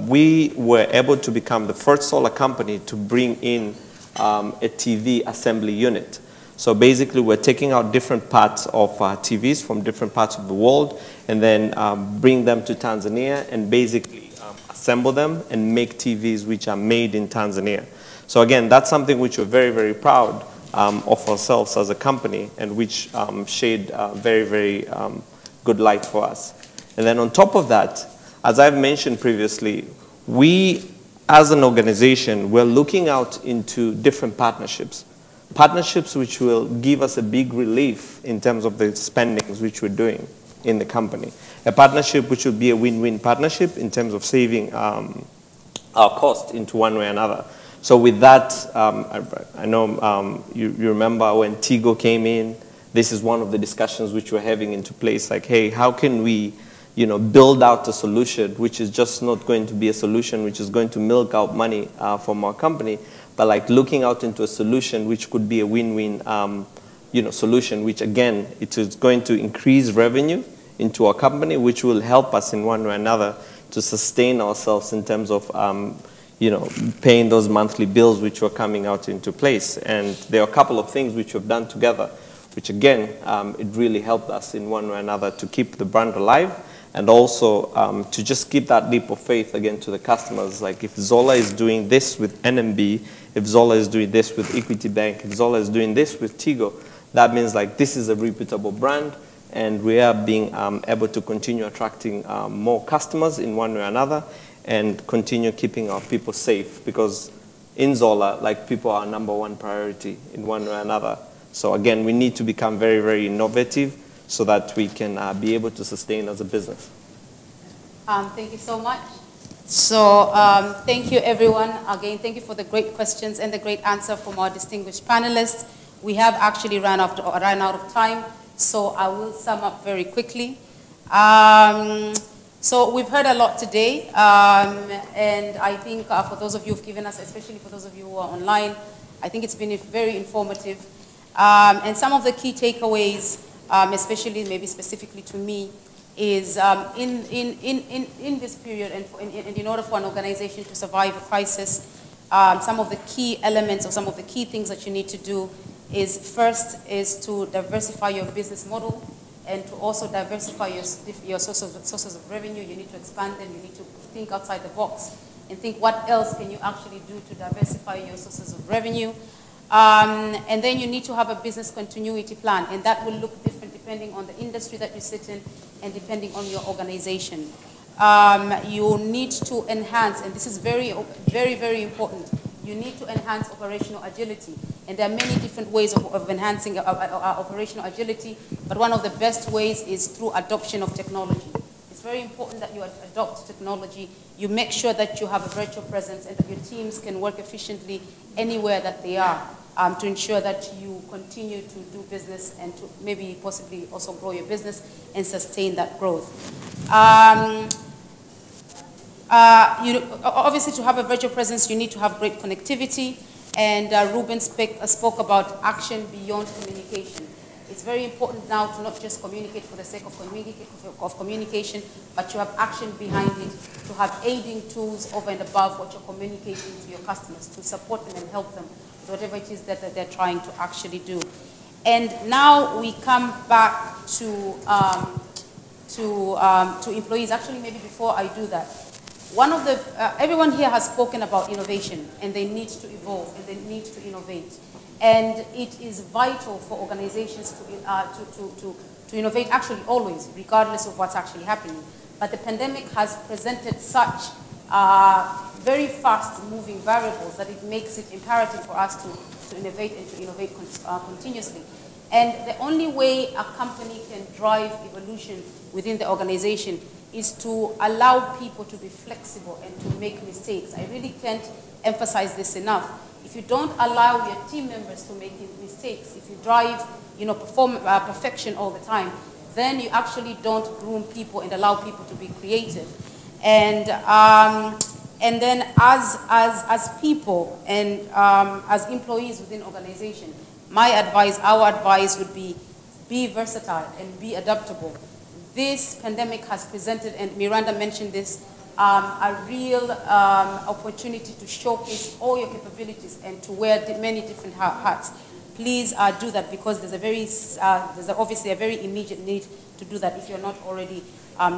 we were able to become the first solar company to bring in a TV assembly unit. So basically, we're taking out different parts of TVs from different parts of the world and then bring them to Tanzania and basically assemble them and make TVs which are made in Tanzania. So again, that's something which we're very, very proud of ourselves as a company and which shed very, very good light for us. And then on top of that, as I've mentioned previously, we as an organization, we're looking out into different partnerships. Partnerships which will give us a big relief in terms of the spendings which we're doing in the company. A partnership which will be a win-win partnership in terms of saving our cost into one way or another. So with that, I know you remember when Tigo came in, this is one of the discussions which we're having into place, like, hey, how can we build out a solution which is just not going to be a solution which is going to milk out money from our company, but like looking out into a solution which could be a win-win solution, which again, it is going to increase revenue into our company, which will help us in one way or another to sustain ourselves in terms of paying those monthly bills which were coming out into place. And there are a couple of things which we've done together, which again, it really helped us in one way or another to keep the brand alive and also to just give that leap of faith again to the customers. Like if ZOLA is doing this with NMB, if ZOLA is doing this with Equity Bank, if ZOLA is doing this with Tigo, that means like this is a reputable brand and we are being able to continue attracting more customers in one way or another and continue keeping our people safe, because in ZOLA, like people are our #1 priority in one way or another. So again, we need to become very, very innovative so that we can be able to sustain as a business. Thank you so much. So thank you, everyone. Again, thank you for the great questions and the great answer from our distinguished panelists. We have actually run out of time, so I will sum up very quickly. So we've heard a lot today, and I think for those of you who've given us, especially for those of you who are online, I think it's been very informative. And some of the key takeaways, especially maybe specifically to me, is in this period and in order for an organization to survive a crisis, some of the key elements or some of the key things that you need to do is first is to diversify your business model and to also diversify your sources of revenue. You need to expand them. You need to think outside the box and think what else can you actually do to diversify your sources of revenue. And then you need to have a business continuity plan, and that will look different depending on the industry that you sit in and depending on your organization. You need to enhance, and this is very, very, very important, you need to enhance operational agility. And there are many different ways of enhancing operational agility, but one of the best ways is through adoption of technology. It's very important that you adopt technology. You make sure that you have a virtual presence and that your teams can work efficiently anywhere that they are, to ensure that you continue to do business and to maybe possibly also grow your business and sustain that growth. Obviously, to have a virtual presence, you need to have great connectivity. And Reuben spoke about action beyond communication. It's very important now to not just communicate for the sake of communication, but to have action behind it, to have aiding tools over and above what you're communicating to your customers, to support them and help them with whatever it is that they're trying to actually do. And now we come back to employees. Actually, maybe before I do that, one of the, everyone here has spoken about innovation, and they need to evolve, and they need to innovate. And it is vital for organizations to innovate, actually always, regardless of what's actually happening. But the pandemic has presented such very fast-moving variables that it makes it imperative for us to innovate and to innovate continuously. And the only way a company can drive evolution within the organization is to allow people to be flexible and to make mistakes. I really can't emphasize this enough. If you don't allow your team members to make mistakes, if you drive, perfection all the time, then you actually don't groom people and allow people to be creative. And then as people and as employees within organization, my advice, our advice would be versatile and be adaptable. This pandemic has presented, and Miranda mentioned this, a real opportunity to showcase all your capabilities and to wear many different hats. Please do that, because there's obviously a very immediate need to do that if you're not already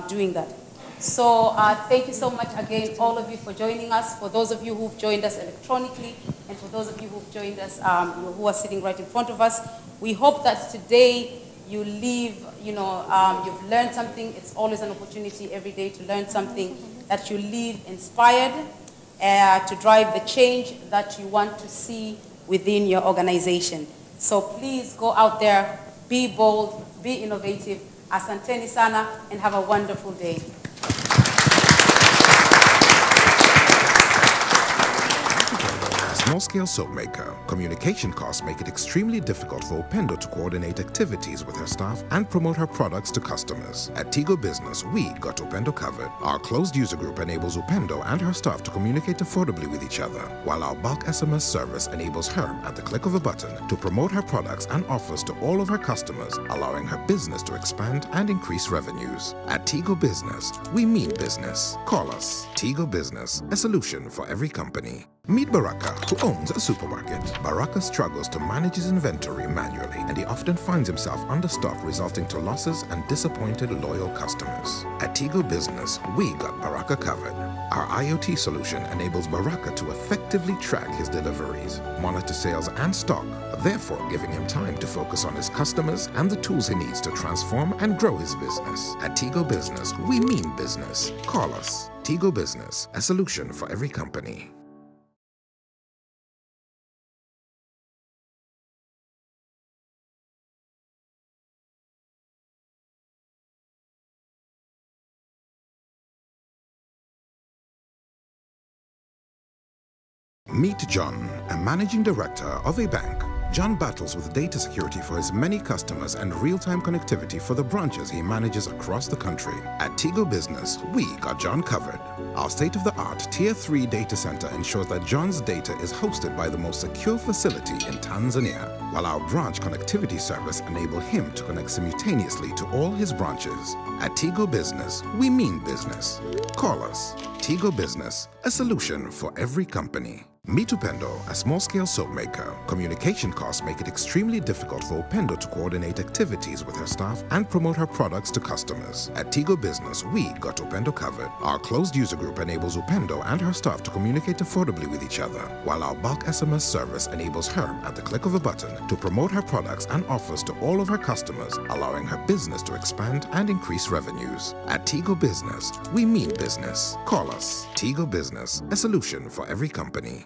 doing that. So thank you so much again, all of you, for joining us. For those of you who've joined us electronically, and for those of you who've joined us, who are sitting right in front of us, we hope that today you leave, you've learned something. It's always an opportunity every day to learn something, that you leave inspired to drive the change that you want to see within your organization. So please go out there, be bold, be innovative. Asanteni sana, and have a wonderful day. Small-scale soap maker, communication costs make it extremely difficult for Upendo to coordinate activities with her staff and promote her products to customers. At Tigo Business, we got Upendo covered. Our closed user group enables Upendo and her staff to communicate affordably with each other, while our bulk SMS service enables her, at the click of a button, to promote her products and offers to all of her customers, allowing her business to expand and increase revenues. At Tigo Business, we mean business. Call us. Tigo Business, a solution for every company. Meet Baraka, who owns a supermarket. Baraka struggles to manage his inventory manually, and he often finds himself understocked, resulting to losses and disappointed loyal customers. At Tigo Business, we got Baraka covered. Our IoT solution enables Baraka to effectively track his deliveries, monitor sales and stock, therefore giving him time to focus on his customers and the tools he needs to transform and grow his business. At Tigo Business, we mean business. Call us. Tigo Business, a solution for every company. Meet John, a managing director of a bank. John battles with data security for his many customers and real-time connectivity for the branches he manages across the country. At Tigo Business, we got John covered. Our state-of-the-art Tier 3 data center ensures that John's data is hosted by the most secure facility in Tanzania, while our branch connectivity service enables him to connect simultaneously to all his branches. At Tigo Business, we mean business. Call us. Tigo Business, a solution for every company. Meet Upendo, a small-scale soap maker. Communication costs make it extremely difficult for Upendo to coordinate activities with her staff and promote her products to customers. At Tigo Business, we got Upendo covered. Our closed user group enables Upendo and her staff to communicate affordably with each other, while our bulk SMS service enables her, at the click of a button, to promote her products and offers to all of her customers, allowing her business to expand and increase revenues. At Tigo Business, we mean business. Call us. Tigo Business, a solution for every company.